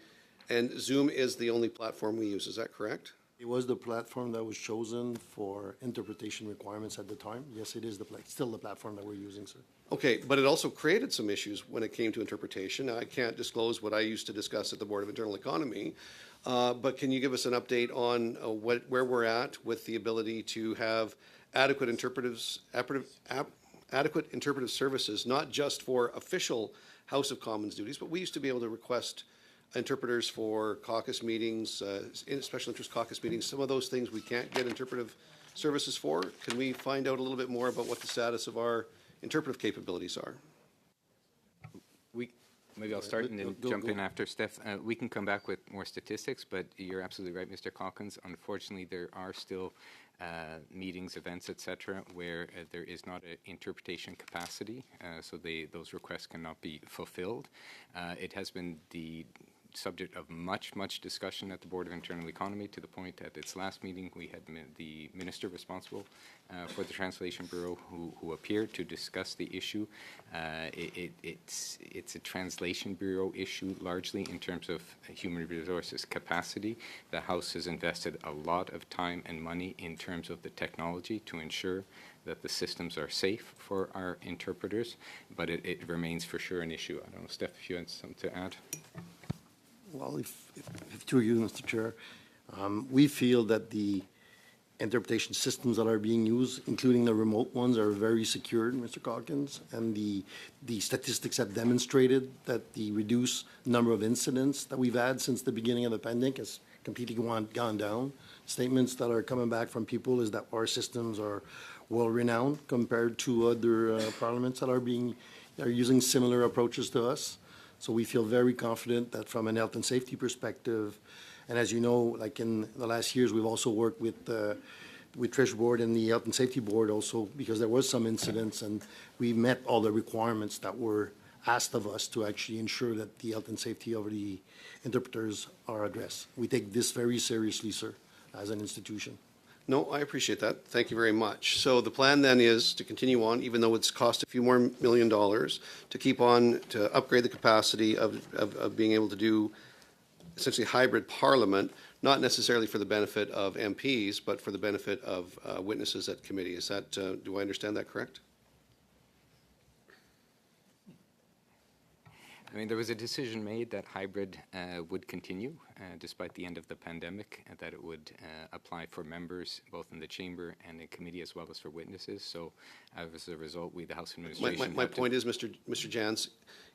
and Zoom is the only platform we use. Is that correct? It was the platform that was chosen for interpretation requirements at the time. Yes, it is still the platform that we're using, sir. Okay, but it also created some issues when it came to interpretation. I can't disclose what I used to discuss at the Board of Internal Economy, but can you give us an update on where we're at with the ability to have adequate interpretive services, not just for official House of Commons duties, but we used to be able to request interpreters for caucus meetings, special interest caucus meetings. Some of those things we can't get interpretive services for. Can we find out a little bit more about what the status of our interpretive capabilities are? Maybe I'll start and then jump in after Steph. We can come back with more statistics, but you're absolutely right, Mr. Calkins. Unfortunately, there are still meetings, events, etc., where there is not an interpretation capacity, so those requests cannot be fulfilled. It has been the subject of much discussion at the Board of Internal Economy, to the point at its last meeting we had the minister responsible for the Translation Bureau who appeared to discuss the issue. It's a Translation Bureau issue largely in terms of human resources capacity. The House has invested a lot of time and money in terms of the technology to ensure that the systems are safe for our interpreters, but it remains for sure an issue. I don't know, Steph, if you had something to add. Well, if to you, Mr. Chair, we feel that the interpretation systems that are being used, including the remote ones, are very secured, Mr. Calkins, and the statistics have demonstrated that the reduced number of incidents that we've had since the beginning of the pandemic has completely gone down. Statements that are coming back from people is that our systems are well-renowned compared to other parliaments that are using similar approaches to us. So we feel very confident that from an health and safety perspective, and as you know, like in the last years, we've also worked with Trish Board and the Health and Safety Board also, because there was some incidents, and we met all the requirements that were asked of us to actually ensure that the health and safety of the interpreters are addressed. We take this very seriously, sir, as an institution. No, I appreciate that. Thank you very much. So the plan then is to continue on, even though it's cost a few more $1 million, to keep on to upgrade the capacity of being able to do essentially hybrid parliament, not necessarily for the benefit of MPs, but for the benefit of witnesses at committee. Is that, do I understand that correct? I mean, there was a decision made that hybrid would continue despite the end of the pandemic, and that it would apply for members both in the chamber and in committee as well as for witnesses. So as a result, we, the House Administration... My point is, Mr. Jans,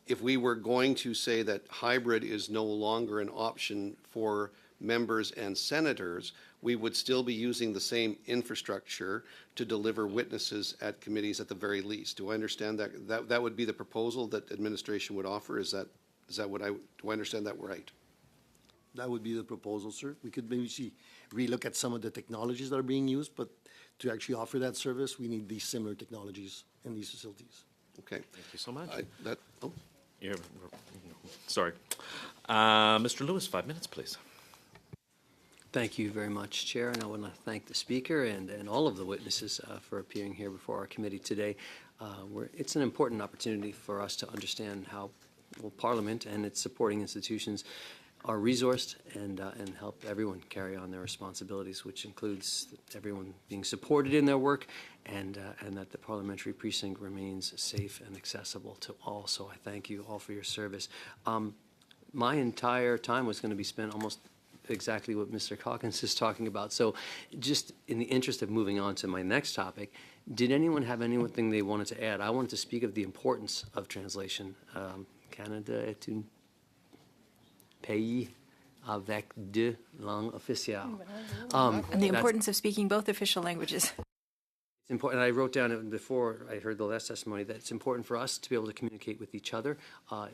if we were going to say that hybrid is no longer an option for members and senators, we would still be using the same infrastructure to deliver witnesses at committees at the very least. Do I understand that? That would be the proposal that administration would offer? Is that what do I understand that right? That would be the proposal, sir. We could maybe relook at some of the technologies that are being used, but to actually offer that service, we need these similar technologies in these facilities. Okay. Thank you so much. Oh. Yeah, sorry. Mr. Lewis, 5 minutes, please. Thank you very much, Chair, and I want to thank the Speaker and all of the witnesses for appearing here before our committee today. It's an important opportunity for us to understand how Parliament and its supporting institutions are resourced and help everyone carry on their responsibilities, which includes everyone being supported in their work and that the parliamentary precinct remains safe and accessible to all. So I thank you all for your service. My entire time was going to be spent almost exactly what Mr. Calkins is talking about. So just in the interest of moving on to my next topic, did anyone have anything they wanted to add? I wanted to speak of the importance of translation. Canada est un pays avec deux langues officielles. And the importance of speaking both official languages. It's important. I wrote down before I heard the last testimony that it's important for us to be able to communicate with each other,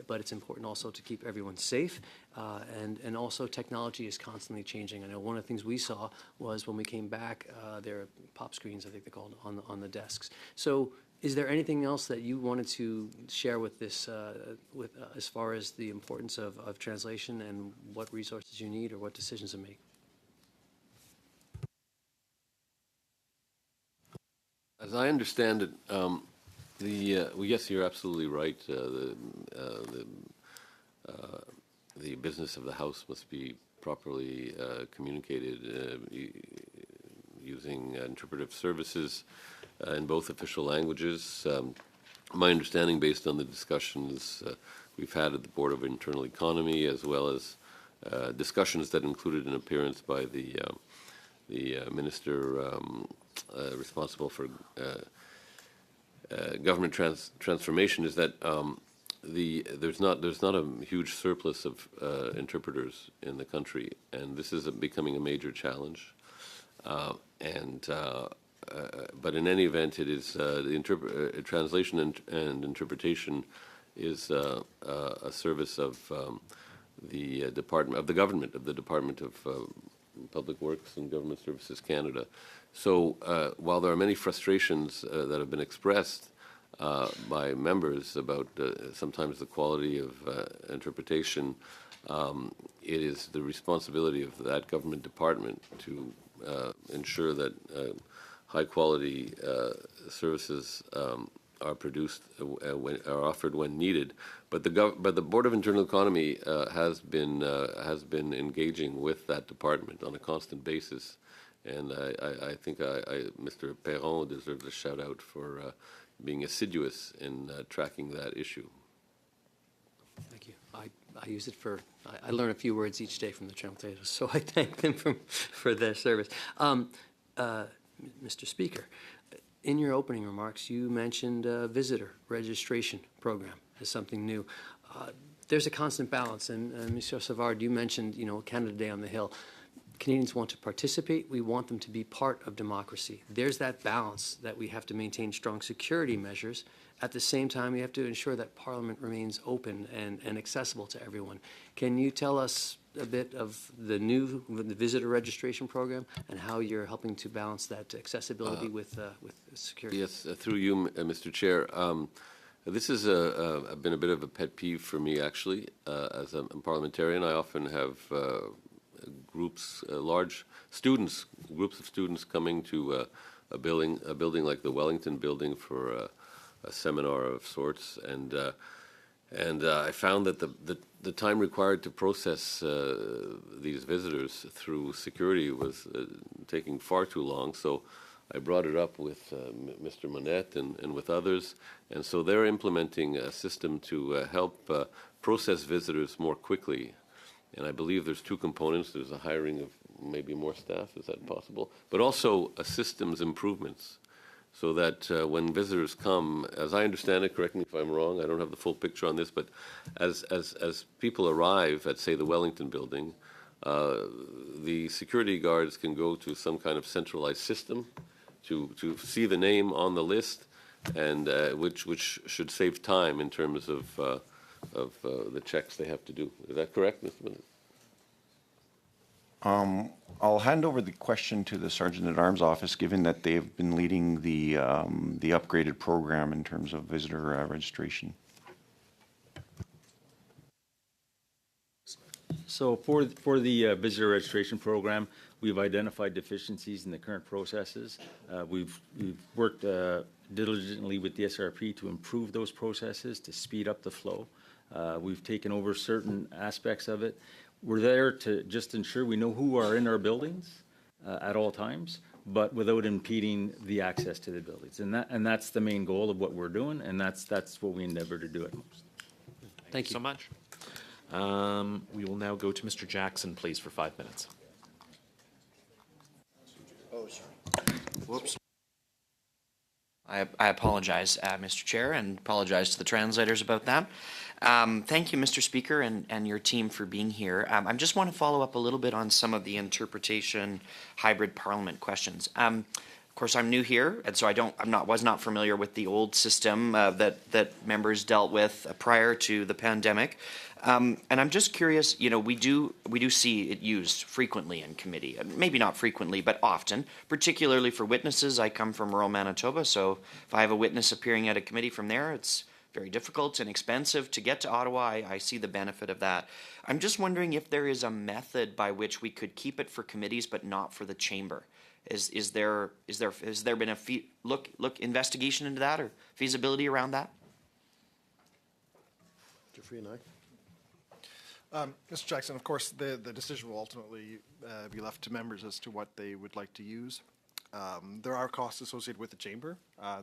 but it's important also to keep everyone safe. And also technology is constantly changing. I know one of the things we saw was when we came back, there are pop screens, I think they're called, on the desks. So is there anything else that you wanted to share with this, as far as the importance of translation and what resources you need or what decisions to make? As I understand it, well, yes, you're absolutely right. The business of the House must be properly communicated using interpretive services in both official languages. My understanding, based on the discussions we've had at the Board of Internal Economy, as well as discussions that included an appearance by the Minister responsible for government transformation, is that there's not a huge surplus of interpreters in the country, and this is becoming a major challenge. But in any event, it is translation and interpretation is a service of the Department of Public Works and Government Services Canada. So while there are many frustrations that have been expressed by members about sometimes the quality of interpretation, it is the responsibility of that government department to ensure that high-quality services are produced, are offered when needed. But the Board of Internal Economy has been engaging with that department on a constant basis. And I think Mr. Perron deserves a shout out for being assiduous in tracking that issue. Thank you. I use it for, I learn a few words each day from the translators, so I thank them for their service. Mr. Speaker, in your opening remarks, you mentioned a visitor registration program as something new. There's a constant balance, and Mr. Savard, you mentioned, Canada Day on the Hill. Canadians want to participate. We want them to be part of democracy. There's that balance that we have to maintain strong security measures. At the same time, we have to ensure that Parliament remains open and accessible to everyone. Can you tell us a bit of the visitor registration program and how you're helping to balance that accessibility with security? Yes, through you, Mr. Chair. This has been a bit of a pet peeve for me, actually, as a parliamentarian. I often have groups, large students, groups of students coming to a building like the Wellington building for a seminar of sorts, and I found that the time required to process these visitors through security was taking far too long. So I brought it up with Mr. Monette and with others, and so they're implementing a system to help process visitors more quickly. And I believe there's two components. There's a hiring of maybe more staff, is that possible? But also systems improvements, so that when visitors come, as I understand it, correct me if I'm wrong, I don't have the full picture on this, but as people arrive at, say, the Wellington building, the security guards can go to some kind of centralized system to see the name on the list, and which should save time in terms of the checks they have to do. Is that correct, Mr. Bennett? I'll hand over the question to the Sergeant-at-Arms office, given that they've been leading the upgraded program in terms of visitor registration. So for the visitor registration program, we've identified deficiencies in the current processes. We've worked diligently with the SRP to improve those processes, to speed up the flow. We've taken over certain aspects of it. We're there to just ensure we know who are in our buildings at all times, but without impeding the access to the buildings. And that's the main goal of what we're doing, and that's what we endeavor to do at most. Thank you so much. We will now go to Mr. Jackson, please, for 5 minutes. Oh, sorry. Whoops. I apologize, Mr. Chair, and apologize to the translators about that. Thank you, Mr. Speaker, and your team for being here. I just want to follow up a little bit on some of the interpretation hybrid parliament questions. Of course, I'm new here, and so was not familiar with the old system that members dealt with prior to the pandemic. And I'm just curious. We do see it used frequently in committee. Maybe not frequently, but often, particularly for witnesses. I come from rural Manitoba, so if I have a witness appearing at a committee from there, it's very difficult and expensive to get to Ottawa. I see the benefit of that. I'm just wondering if there is a method by which we could keep it for committees but not for the chamber. Has there been a investigation into that or feasibility around that? Jeffrey and I. Mr. Jackson, of course, the decision will ultimately be left to members as to what they would like to use. There are costs associated with the chamber.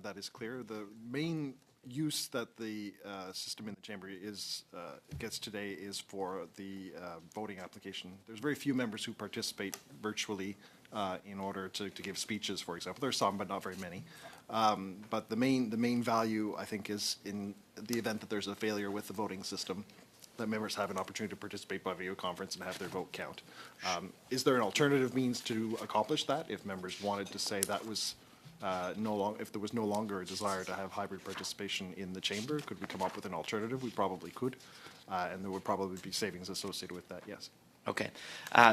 That is clear. The main use that the system in the chamber gets today is for the voting application. There's very few members who participate virtually in order to give speeches, for example. There are some, but not very many. But the main value, I think, is in the event that there's a failure with the voting system, that members have an opportunity to participate by video conference and have their vote count. Is there an alternative means to accomplish that? If members wanted to say that was if there was no longer a desire to have hybrid participation in the chamber, could we come up with an alternative? We probably could, and there would probably be savings associated with that, yes. Okay.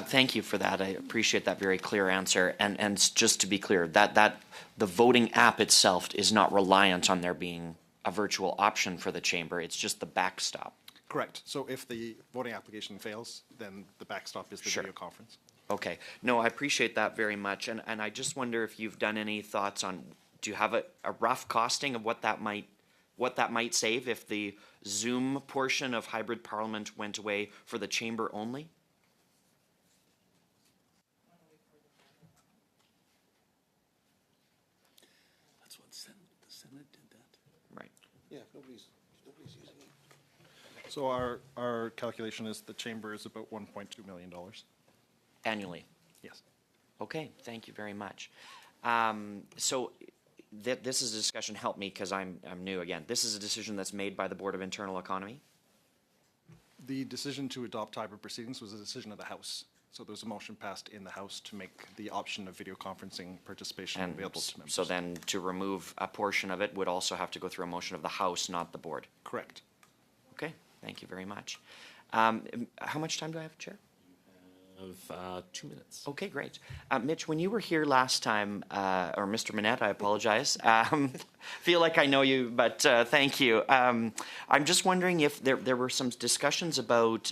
Thank you for that. I appreciate that very clear answer. And just to be clear, that the voting app itself is not reliant on there being a virtual option for the chamber. It's just the backstop. Correct. So if the voting application fails, then the backstop is the video conference. Okay. No, I appreciate that very much. And I just wonder if you've done any thoughts on, do you have a rough costing of what that might save if the Zoom portion of hybrid parliament went away for the chamber only? That's what the Senate did that. Right. Yeah, nobody's using it. So our calculation is the chamber is about $1.2 million. Annually? Yes. Okay, thank you very much. So this is a discussion, help me because I'm new again. This is a decision that's made by the Board of Internal Economy? The decision to adopt hybrid proceedings was a decision of the House. So there was a motion passed in the House to make the option of video conferencing participation available to members. So then to remove a portion of it would also have to go through a motion of the House, not the Board? Correct. Okay, thank you very much. How much time do I have, Chair? Of 2 minutes. Okay, great. Mitch, when you were here last time, or Mr. Manette, I apologize. Feel like I know you, but thank you. I'm just wondering if there were some discussions about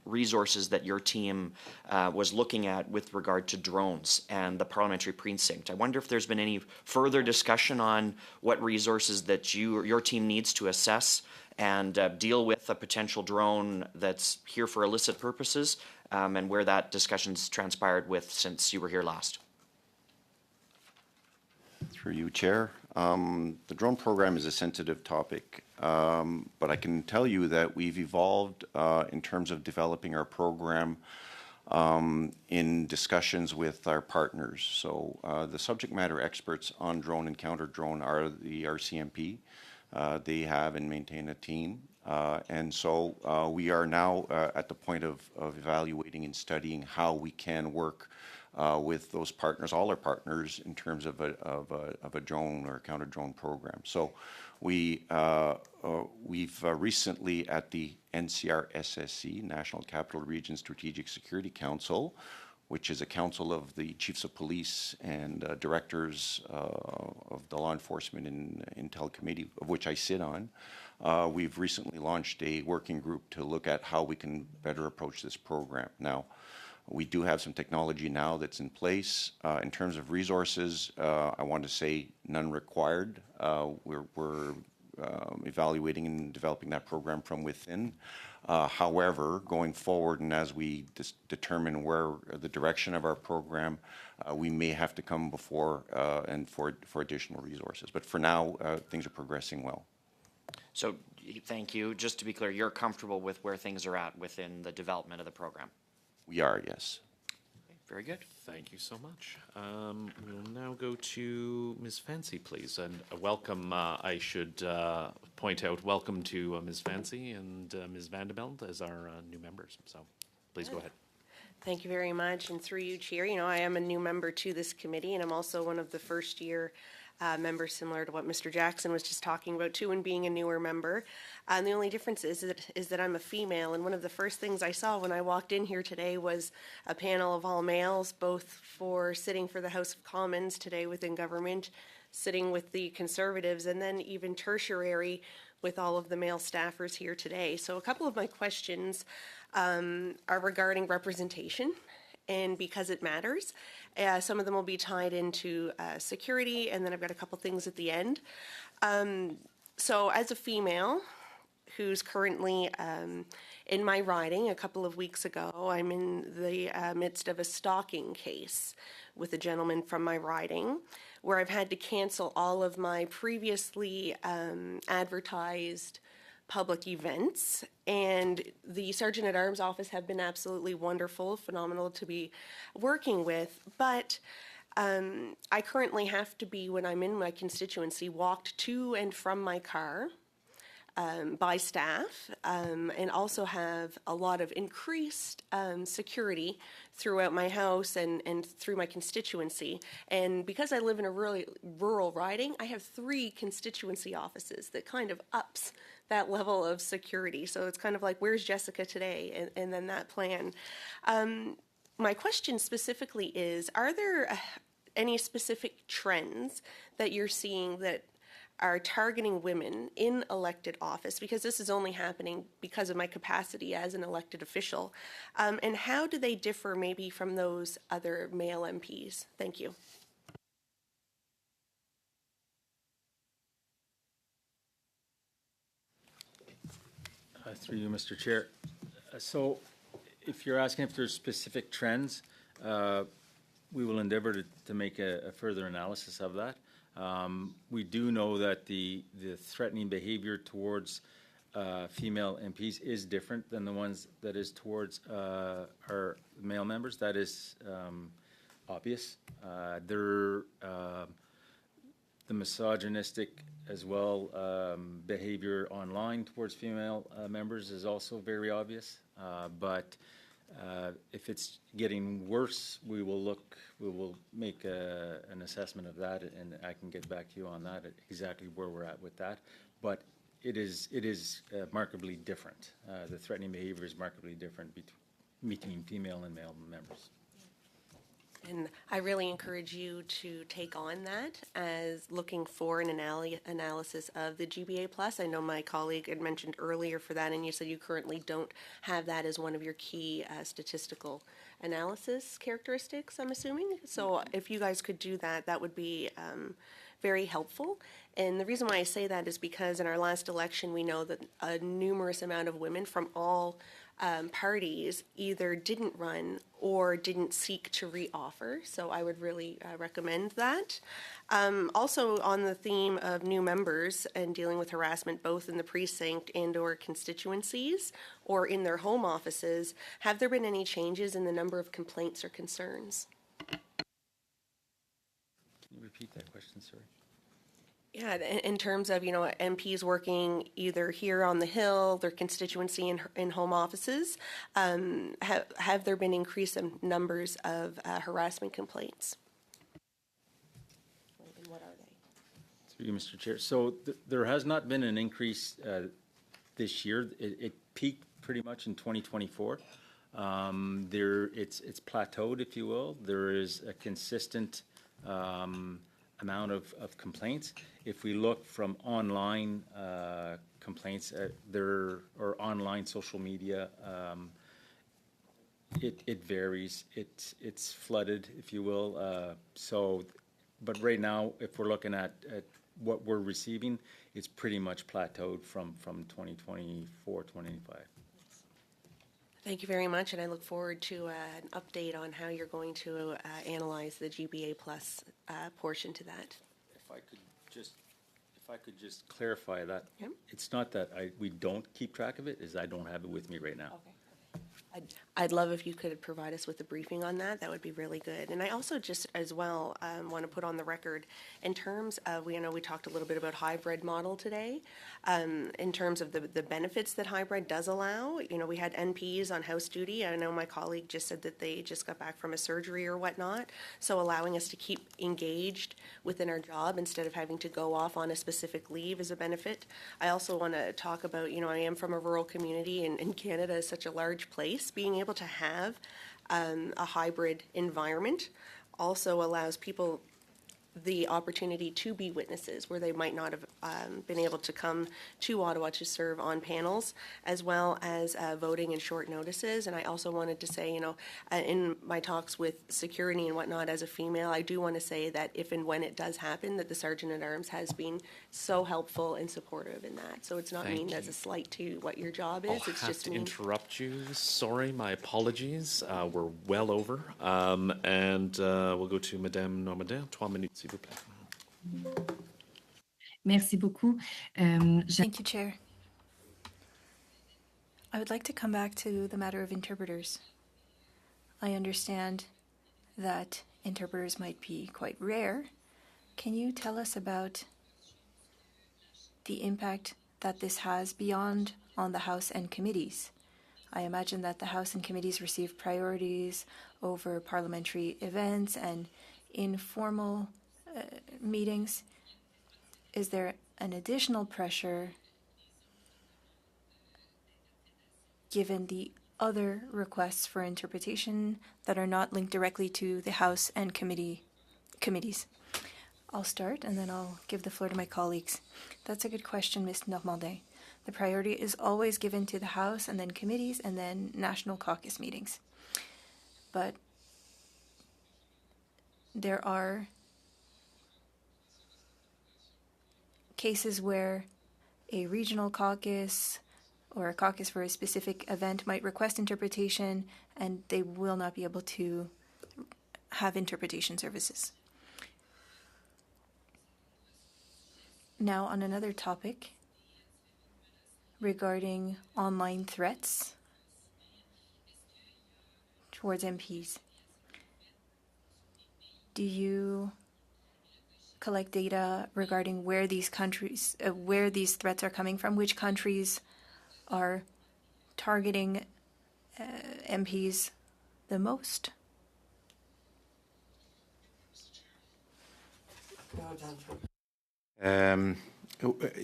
resources that your team was looking at with regard to drones and the parliamentary precinct. I wonder if there's been any further discussion on what resources that your team needs to assess and deal with a potential drone that's here for illicit purposes, and where that discussion's transpired with since you were here last. Through you, Chair. The drone program is a sensitive topic, but I can tell you that we've evolved in terms of developing our program in discussions with our partners. So the subject matter experts on drone and counter drone are the RCMP. They have and maintain a team. And so we are now at the point of evaluating and studying how we can work with those partners, all our partners, in terms of a drone or counter drone program. So we've recently at the NCR-SSC, National Capital Region Strategic Security Council, which is a council of the chiefs of police and directors of the law enforcement and intel committee, of which I sit on. We've recently launched a working group to look at how we can better approach this program. Now, we do have some technology now that's in place. In terms of resources, I want to say none required. We're evaluating and developing that program from within. However, going forward and as we determine where the direction of our program, we may have to come before and for additional resources. But for now, things are progressing well. So thank you. Just to be clear, you're comfortable with where things are at within the development of the program? We are, yes. Okay, very good. Thank you so much. We'll now go to Ms. Fancy, please. And welcome, I should point out, welcome to Ms. Fancy and Ms. Vandebelt as our new members. So please go ahead. Thank you very much. And through you, Chair, I am a new member to this committee, and I'm also one of the first-year members, similar to what Mr. Jackson was just talking about, too, and being a newer member. And the only difference is that I'm a female, and one of the first things I saw when I walked in here today was a panel of all males, both sitting for the House of Commons today within government, sitting with the Conservatives, and then even tertiary with all of the male staffers here today. So a couple of my questions are regarding representation, and because it matters. Some of them will be tied into security, and then I've got a couple things at the end. So as a female who's currently in my riding, a couple of weeks ago, I'm in the midst of a stalking case with a gentleman from my riding, where I've had to cancel all of my previously advertised public events, and the Sergeant at Arms office have been absolutely wonderful, phenomenal to be working with, but I currently have to be, when I'm in my constituency, walked to and from my car by staff, and also have a lot of increased security throughout my house and through my constituency. And because I live in a really rural riding, I have 3 constituency offices that kind of ups that level of security. So it's kind of like, where's Jessica today? And then that plan. My question specifically is, are there any specific trends that you're seeing that are targeting women in elected office? Because this is only happening because of my capacity as an elected official. And how do they differ maybe from those other male MPs? Thank you. Through you, Mr. Chair. So if you're asking if there's specific trends, we will endeavor to make a further analysis of that. We do know that the threatening behavior towards female MPs is different than the ones that is towards our male members. That is obvious. The misogynistic as well behavior online towards female members is also very obvious. But if it's getting worse, we will make an assessment of that, and I can get back to you on that, exactly where we're at with that. But it is markedly different. The threatening behavior is markedly different between female and male members. And I really encourage you to take on that as looking for an analysis of the GBA plus. I know my colleague had mentioned earlier for that, and you said you currently don't have that as one of your key statistical analysis characteristics, I'm assuming. So if you guys could do that, that would be very helpful. And the reason why I say that is because in our last election, we know that a numerous amount of women from all parties either didn't run or didn't seek to reoffer. So I would really recommend that. Also on the theme of new members and dealing with harassment both in the precinct and or constituencies or in their home offices, have there been any changes in the number of complaints or concerns? Can you repeat that question, sorry? Yeah, in terms of, MPs working either here on the Hill, their constituency in home offices, have there been increase in numbers of harassment complaints? And what are they? Through you, Mr. Chair. So there has not been an increase this year. It peaked pretty much in 2024. It's plateaued, if you will. There is a consistent amount of complaints. If we look from online complaints, or online social media, it varies. It's flooded, if you will. But right now, if we're looking at what we're receiving, it's pretty much plateaued from 2024, 2025. Thank you very much, and I look forward to an update on how you're going to analyze the GBA plus portion to that. If I could just clarify that, Yep. It's not that we don't keep track of it, is I don't have it with me right now. Okay. I'd love if you could provide us with a briefing on that. That would be really good. And I also just as well want to put on the record in terms of, we talked a little bit about hybrid model today, in terms of the benefits that hybrid does allow. We had NPs on house duty. I know my colleague just said that they just got back from a surgery or whatnot. So allowing us to keep engaged within our job instead of having to go off on a specific leave is a benefit. I also want to talk about, I am from a rural community, and Canada is such a large place. Being able to have a hybrid environment also allows people the opportunity to be witnesses where they might not have been able to come to Ottawa to serve on panels, as well as voting in short notices. And I also wanted to say, in my talks with security and whatnot as a female, I do want to say that if and when it does happen, that the Sergeant at Arms has been so helpful and supportive in that. So it's not Thank mean you. as a slight to what your job is. I'll It's have just to mean. interrupt you. Sorry, my apologies. We're well over. And we'll go to Madame Normandin. 3 minutes, s'il vous plaît. Merci beaucoup. Thank you, Chair. I would like to come back to the matter of interpreters. I understand that interpreters might be quite rare. Can you tell us about the impact that this has beyond on the House and committees? I imagine that the House and committees receive priorities over parliamentary events and informal meetings. Is there an additional pressure given the other requests for interpretation that are not linked directly to the House and committees? I'll start and then I'll give the floor to my colleagues. That's a good question, Ms. Normandin. The priority is always given to the House and then committees and then national caucus meetings. But there are cases where a regional caucus or a caucus for a specific event might request interpretation and they will not be able to have interpretation services. Now, on another topic regarding online threats towards MPs. do you collect data regarding where these countries, where these threats are coming from? Which countries are targeting MPs the most?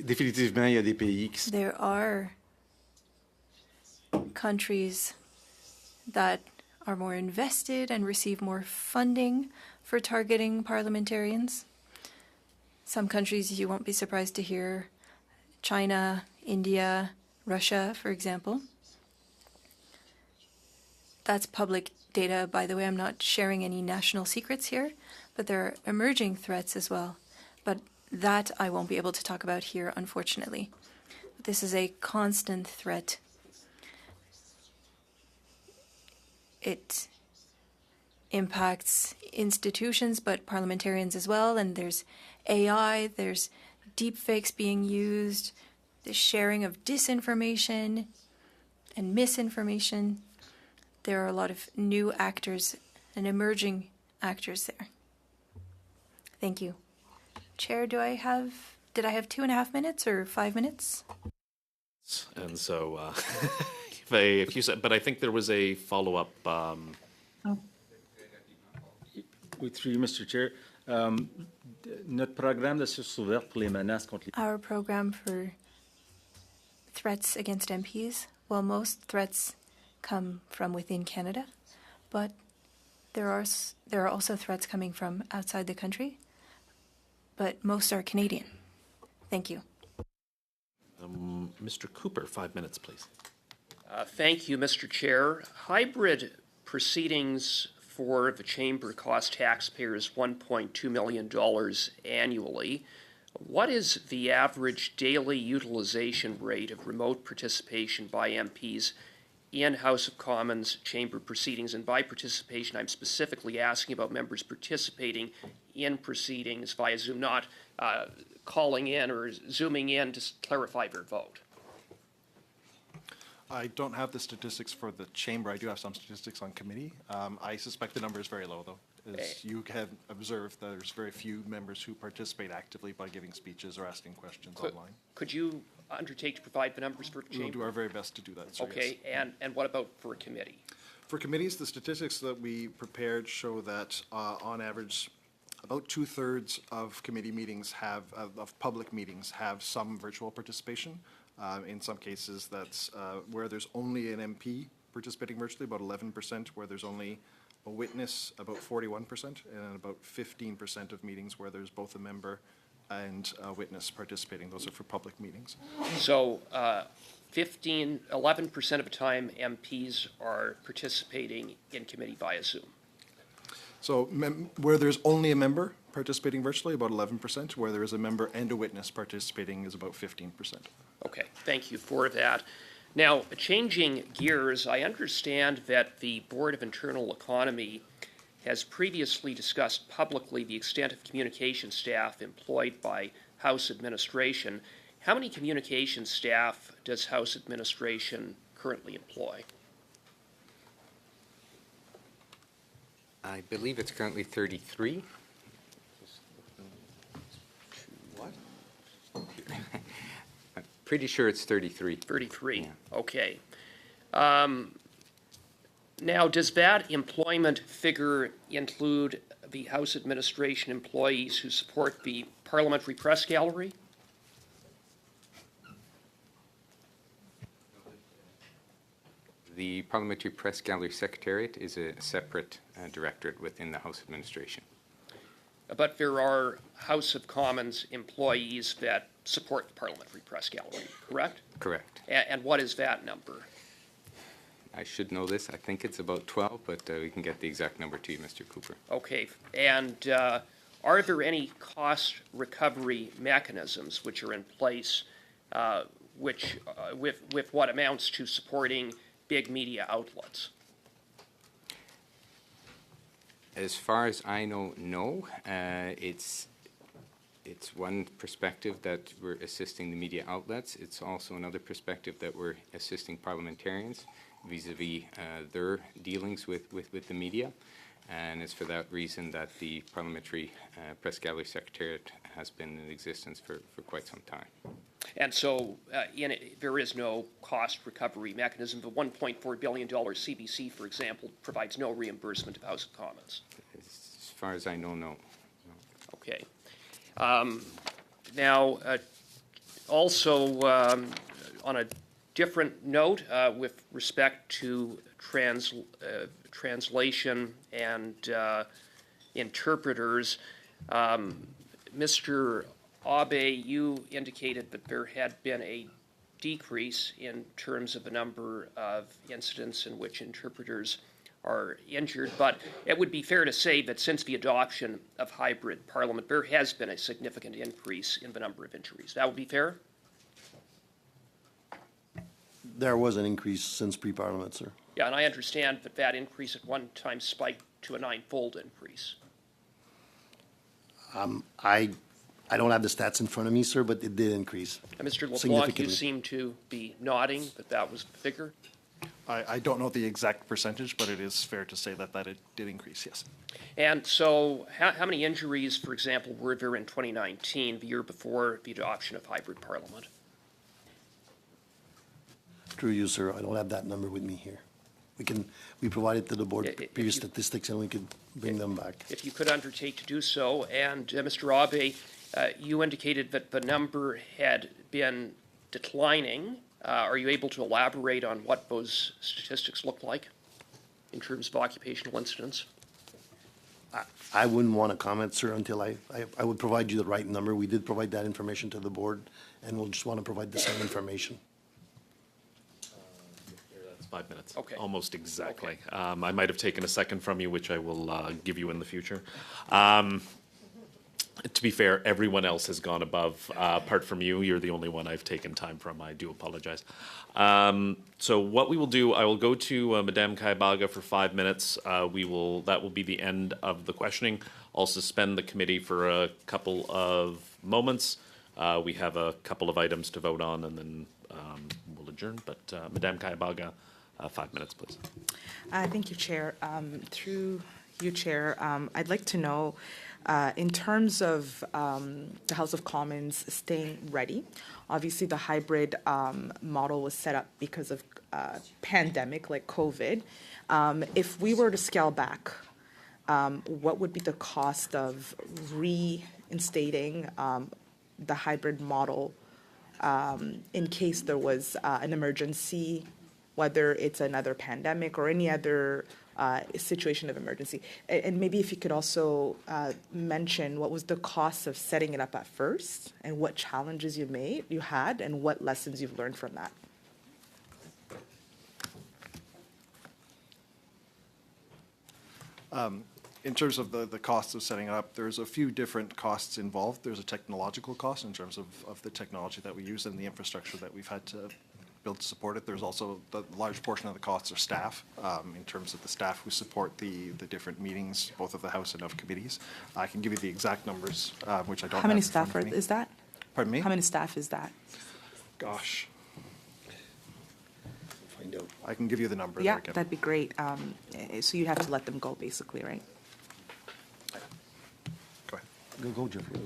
Définitivement, il y a des pays qui There are countries that are more invested and receive more funding for targeting parliamentarians. Some countries you won't be surprised to hear: China, India, Russia, for example. That's public data, by the way. I'm not sharing any national secrets here, but there are emerging threats as well. But that I won't be able to talk about here, unfortunately. This is a constant threat. It impacts institutions, but parliamentarians as well. And there's AI, there's deepfakes being used, the sharing of disinformation and misinformation. There are a lot of new actors and emerging actors there. Thank you. Chair, did I have 2.5 minutes or 5 minutes? And so, if you said, but I think there was a follow-up. Through you, Mr. Chair. Notre programme de sources ouvertes pour les menaces contre les... Our program for threats against MPs, well, most threats come from within Canada, but there are also threats coming from outside the country, but most are Canadian. Thank you. Mr. Cooper, 5 minutes, please. Thank you, Mr. Chair. Hybrid proceedings for the Chamber cost taxpayers $1.2 million annually. What is the average daily utilization rate of remote participation by MPs in House of Commons Chamber proceedings? And by participation, I'm specifically asking about members participating in proceedings via Zoom, not calling in or Zooming in to clarify their vote. I don't have the statistics for the chamber. I do have some statistics on committee. I suspect the number is very low, though. As you have observed, there's very few members who participate actively by giving speeches or asking questions online. Could you undertake to provide the numbers for the chamber? We'll do our very best to do that, sir. Okay, yes. And what about for a committee? For committees, the statistics that we prepared show that on average, about 2/3 of committee meetings of public meetings have some virtual participation. In some cases, that's where there's only an MP participating virtually, about 11%, where there's only a witness, about 41%, and about 15% of meetings where there's both a member and a witness participating. Those are for public meetings. So 11% of the time MPs are participating in committee via Zoom. So where there's only a member participating virtually, about 11%. Where there is a member and a witness participating is about 15%. Okay, thank you for that. Now, changing gears, I understand that the Board of Internal Economy has previously discussed publicly the extent of communication staff employed by House administration. How many communication staff does House administration currently employ? I believe it's currently 33. What? I'm pretty sure it's 33. 33, yeah. Okay. Now, does that employment figure include the House administration employees who support the Parliamentary Press Gallery? The Parliamentary Press Gallery Secretariat is a separate directorate within the House administration. But there are House of Commons employees that support the Parliamentary Press Gallery, correct? Correct. And what is that number? I should know this. I think it's about 12, but we can get the exact number to you, Mr. Cooper. Okay. And are there any cost recovery mechanisms which are in place with what amounts to supporting big media outlets? As far as I know, no. It's one perspective that we're assisting the media outlets. It's also another perspective that we're assisting parliamentarians vis-a-vis their dealings with the media. And it's for that reason that the Parliamentary Press Gallery Secretariat has been in existence for quite some time. And so there is no cost recovery mechanism. The $1.4 billion CBC, for example, provides no reimbursement to House of Commons. As far as I know, no. Okay. Now, also on a different note, with respect to translation and interpreters, Mr. Abe, you indicated that there had been a decrease in terms of the number of incidents in which interpreters are injured, but it would be fair to say that since the adoption of hybrid parliament, there has been a significant increase in the number of injuries. That would be fair? There was an increase since pre-parliament, sir. Yeah, and I understand that that increase at one time spiked to a 9-fold increase. I don't have the stats in front of me, sir, but it did increase. Mr. LeBlanc, you seem to be nodding that that was the figure. I don't know the exact percentage, but it is fair to say that it did increase, yes. And so how many injuries, for example, were there in 2019, the year before the adoption of hybrid parliament? Through you, sir, I don't have that number with me here. We provided to the board previous statistics, and we could bring them back. If you could undertake to do so. And Mr. Abe, you indicated that the number had been declining. Are you able to elaborate on what those statistics look like in terms of occupational incidents? I wouldn't want to comment, sir, until I would provide you the right number. We did provide that information to the board, and we'll just want to provide the same information. That's 5 minutes. Okay. Almost exactly. Okay. I might have taken a second from you, which I will give you in the future. To be fair, everyone else has gone above, apart from you. You're the only one I've taken time from. I do apologize. So what we will do, I will go to Madame Kaibaga for 5 minutes. That will be the end of the questioning. I'll suspend the committee for a couple of moments. We have a couple of items to vote on, and then we'll adjourn. But Madame Kaibaga, 5 minutes, please. Thank you, Chair. Through you, Chair, I'd like to know, in terms of the House of Commons staying ready, obviously the hybrid model was set up because of pandemic like COVID. If we were to scale back, what would be the cost of reinstating the hybrid model in case there was an emergency, whether it's another pandemic or any other situation of emergency? And maybe if you could also mention what was the cost of setting it up at first, and what challenges you had, and what lessons you've learned from that. In terms of the costs of setting it up, there's a few different costs involved. There's a technological cost in terms of the technology that we use and the infrastructure that we've had to build to support it. There's also the large portion of the costs are staff, in terms of the staff who support the different meetings, both of the House and of committees. I can give you the exact numbers, which I don't have. How many staff is that? Pardon me? How many staff is that? Gosh. Find out. I can give you the number. Yeah, that'd be great. So you have to let them go, basically, right? Go ahead. Go, Jeffrey.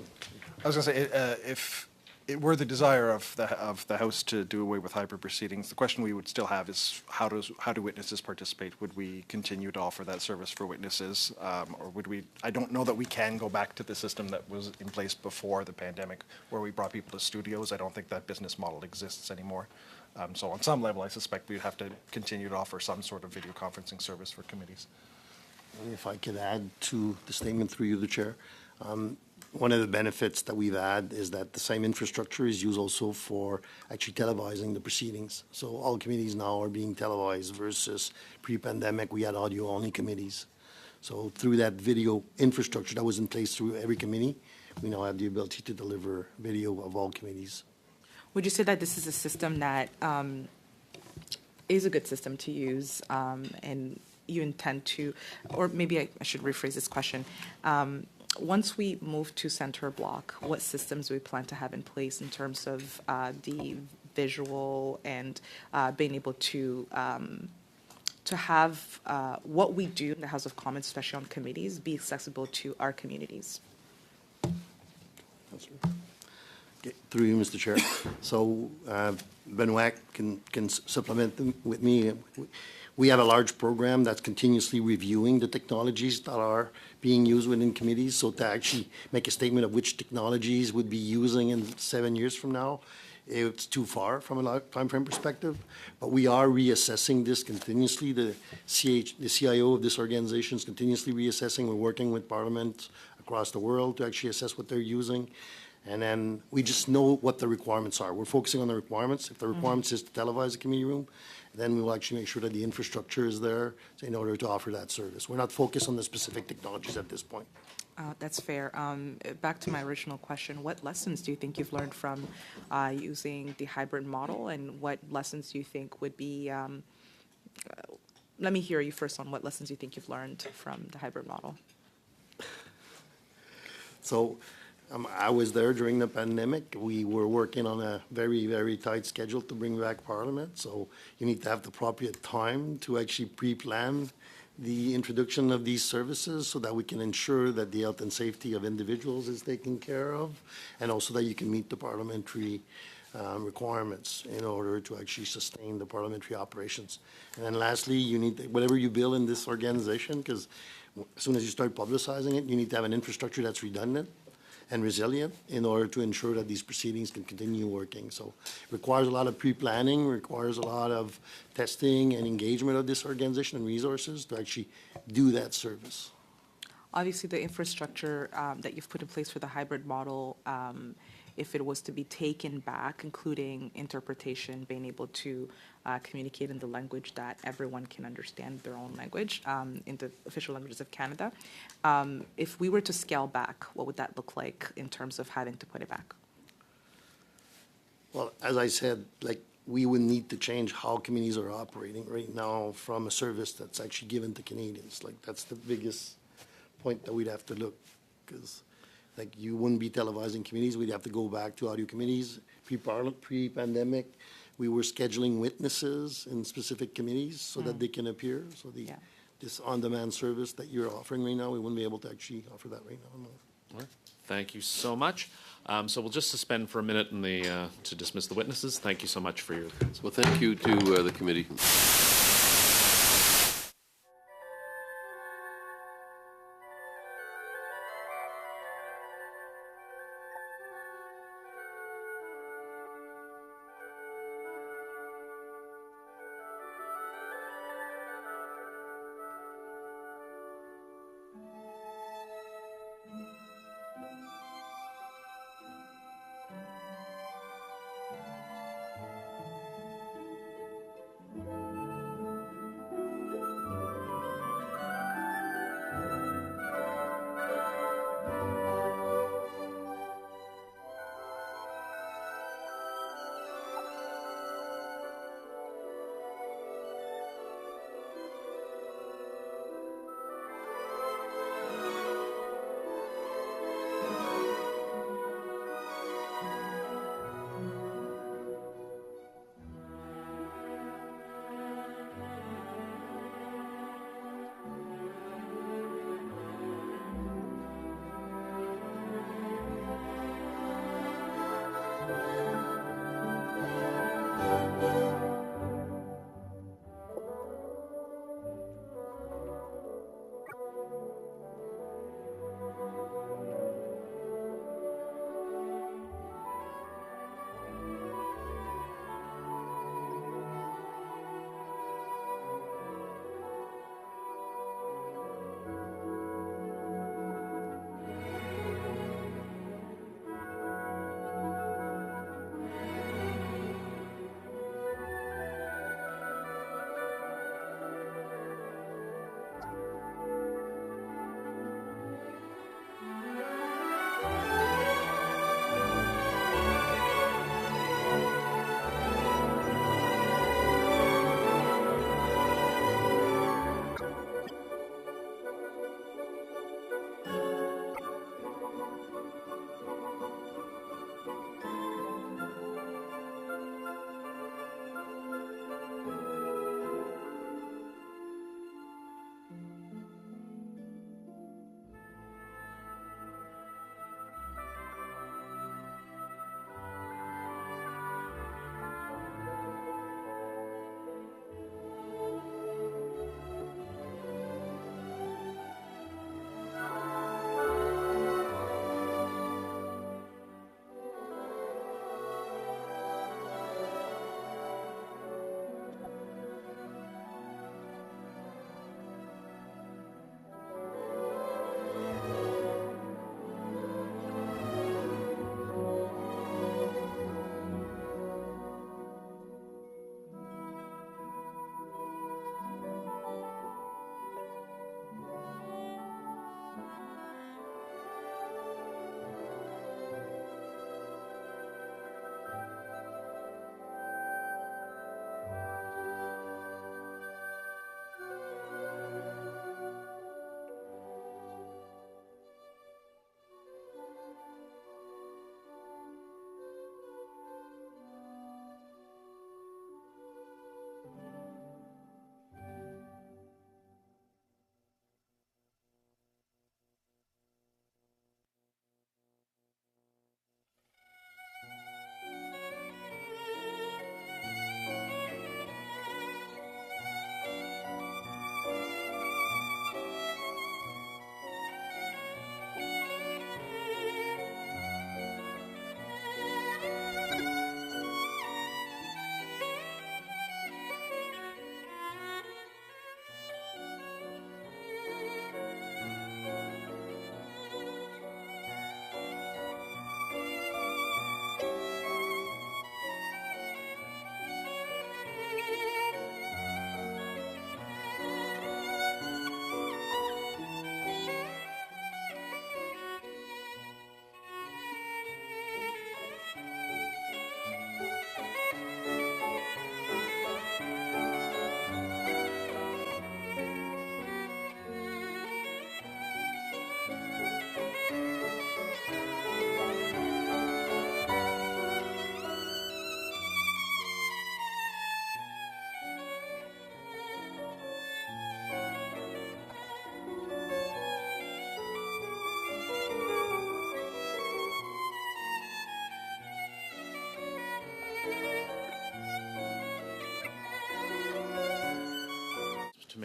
I was going to say, if it were the desire of the House to do away with hybrid proceedings, the question we would still have is how do witnesses participate? Would we continue to offer that service for witnesses, or would we? I don't know that we can go back to the system that was in place before the pandemic, where we brought people to studios. I don't think that business model exists anymore. So on some level, I suspect we'd have to continue to offer some sort of video conferencing service for committees. If I could add to the statement through you, the Chair. One of the benefits that we've had is that the same infrastructure is used also for actually televising the proceedings. So all committees now are being televised versus pre-pandemic, we had audio-only committees. So through that video infrastructure that was in place through every committee, we now have the ability to deliver video of all committees. Would you say that this is a system that is a good system to use, and you intend to, or maybe I should rephrase this question, once we move to center block, what systems do we plan to have in place in terms of the visual and being able to to have what we do in the House of Commons, especially on committees, be accessible to our communities. Okay, through you, Mr. Chair. So Benoit can supplement them with me. We have a large program that's continuously reviewing the technologies that are being used within committees. So to actually make a statement of which technologies would be using in 7 years from now, it's too far from a time frame perspective. But we are reassessing this continuously. The CIO of this organization is continuously reassessing. We're working with Parliament across the world to actually assess what they're using. And then we just know what the requirements are. We're focusing on the requirements. If the requirements is to televise the committee room, then we will actually make sure that the infrastructure is there in order to offer that service. We're not focused on the specific technologies at this point. That's fair. Back to my original question, what lessons do you think you've learned from using the hybrid model, and what lessons do you think would be, let me hear you first on what lessons you think you've learned from the hybrid model. So I was there during the pandemic. We were working on a very, very tight schedule to bring back Parliament. So you need to have the appropriate time to actually pre-plan the introduction of these services so that we can ensure that the health and safety of individuals is taken care of, and also that you can meet the parliamentary requirements in order to actually sustain the parliamentary operations. And then lastly, you need, whatever you build in this organization, because as soon as you start publicizing it, you need to have an infrastructure that's redundant and resilient in order to ensure that these proceedings can continue working. So it requires a lot of pre-planning, requires a lot of testing and engagement of this organization and resources to actually do that service. Obviously, the infrastructure that you've put in place for the hybrid model, if it was to be taken back, including interpretation, being able to communicate in the language that everyone can understand, their own language, in the official languages of Canada. If we were to scale back, what would that look like in terms of having to put it back? Well, as I said, like, we would need to change how communities are operating right now from a service that's actually given to Canadians. Like, that's the biggest point that we'd have to look, because like, you wouldn't be televising committees. We'd have to go back to audio committees. Pre-pandemic, we were scheduling witnesses in specific committees so that they can appear. So this on-demand service that you're offering right now, we wouldn't be able to actually offer that right now. No. All right. Thank you so much. So we'll just suspend for a minute in the, to dismiss the witnesses. Thank you so much for your appearance. Well, thank you to the committee.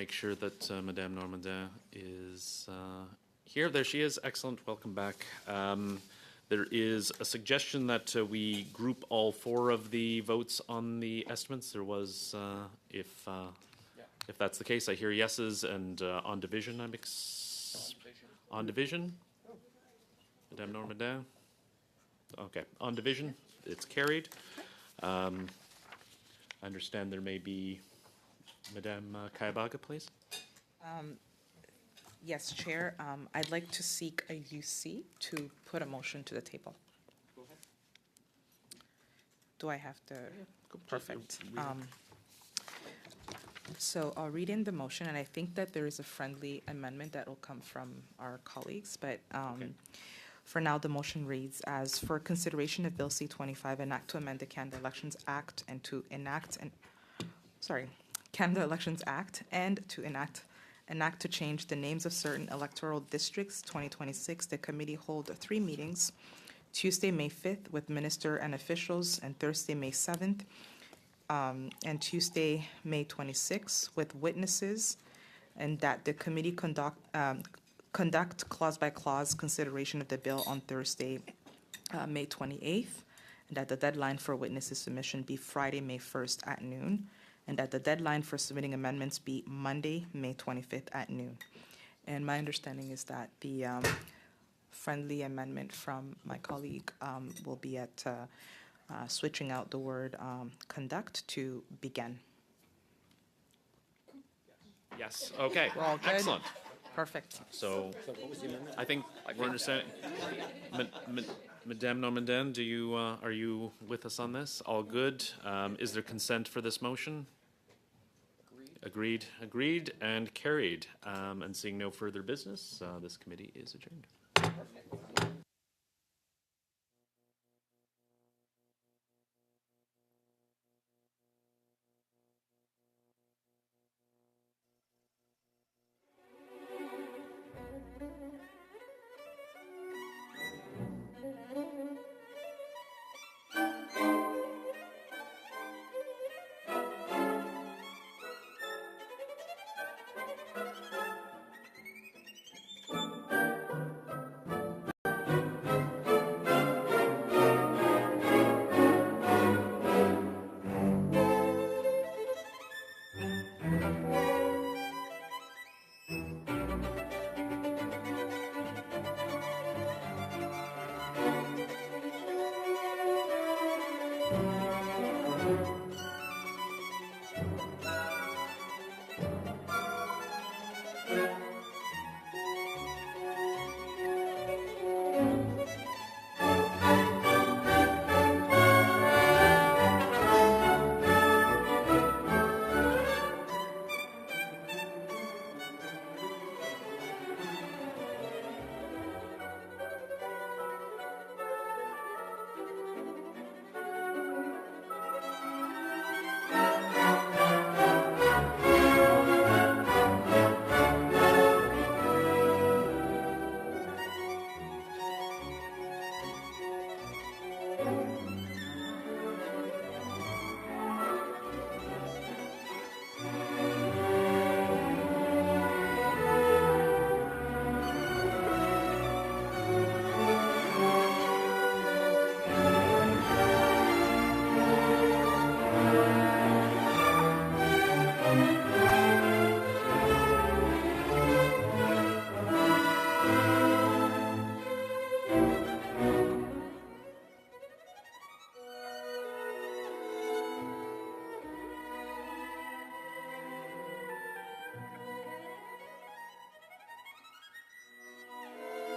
make sure that Madame Normandin is here. There she is. Excellent. Welcome back. There is a suggestion that we group all 4 of the votes on the estimates. There was, if that's the case, I hear yeses, and on division, on division? Madame Normandin? Okay, on division, it's carried. I understand there may be, Madame Kayabaga, please. Yes, Chair. I'd like to seek a UC to put a motion to the table. Go ahead. Do I have to? Perfect. So I'll read in the motion, and I think that there is a friendly amendment that will come from our colleagues, but for now, the motion reads as for consideration of Bill C-25, an act to amend the Canada Elections Act and to enact Canada Elections Act and to enact an act to change the names of certain electoral districts, 2026. The committee hold 3 meetings, Tuesday, May 5th, with minister and officials, and Thursday, May 7th, and Tuesday, May 26th, with witnesses, and that the committee conduct clause-by-clause consideration of the bill on Thursday, May 28th, and that the deadline for witnesses submission be Friday, May 1st at noon, and that the deadline for submitting amendments be Monday, May 25th at noon. And my understanding is that the friendly amendment from my colleague will be at switching out the word conduct to begin. Yes, okay, We're all good? excellent. Perfect. So, I think we're understanding. Madame Normandin, do you, are you with us on this? All good? Is there consent for this motion? Agreed, and carried. And seeing no further business, this committee is adjourned.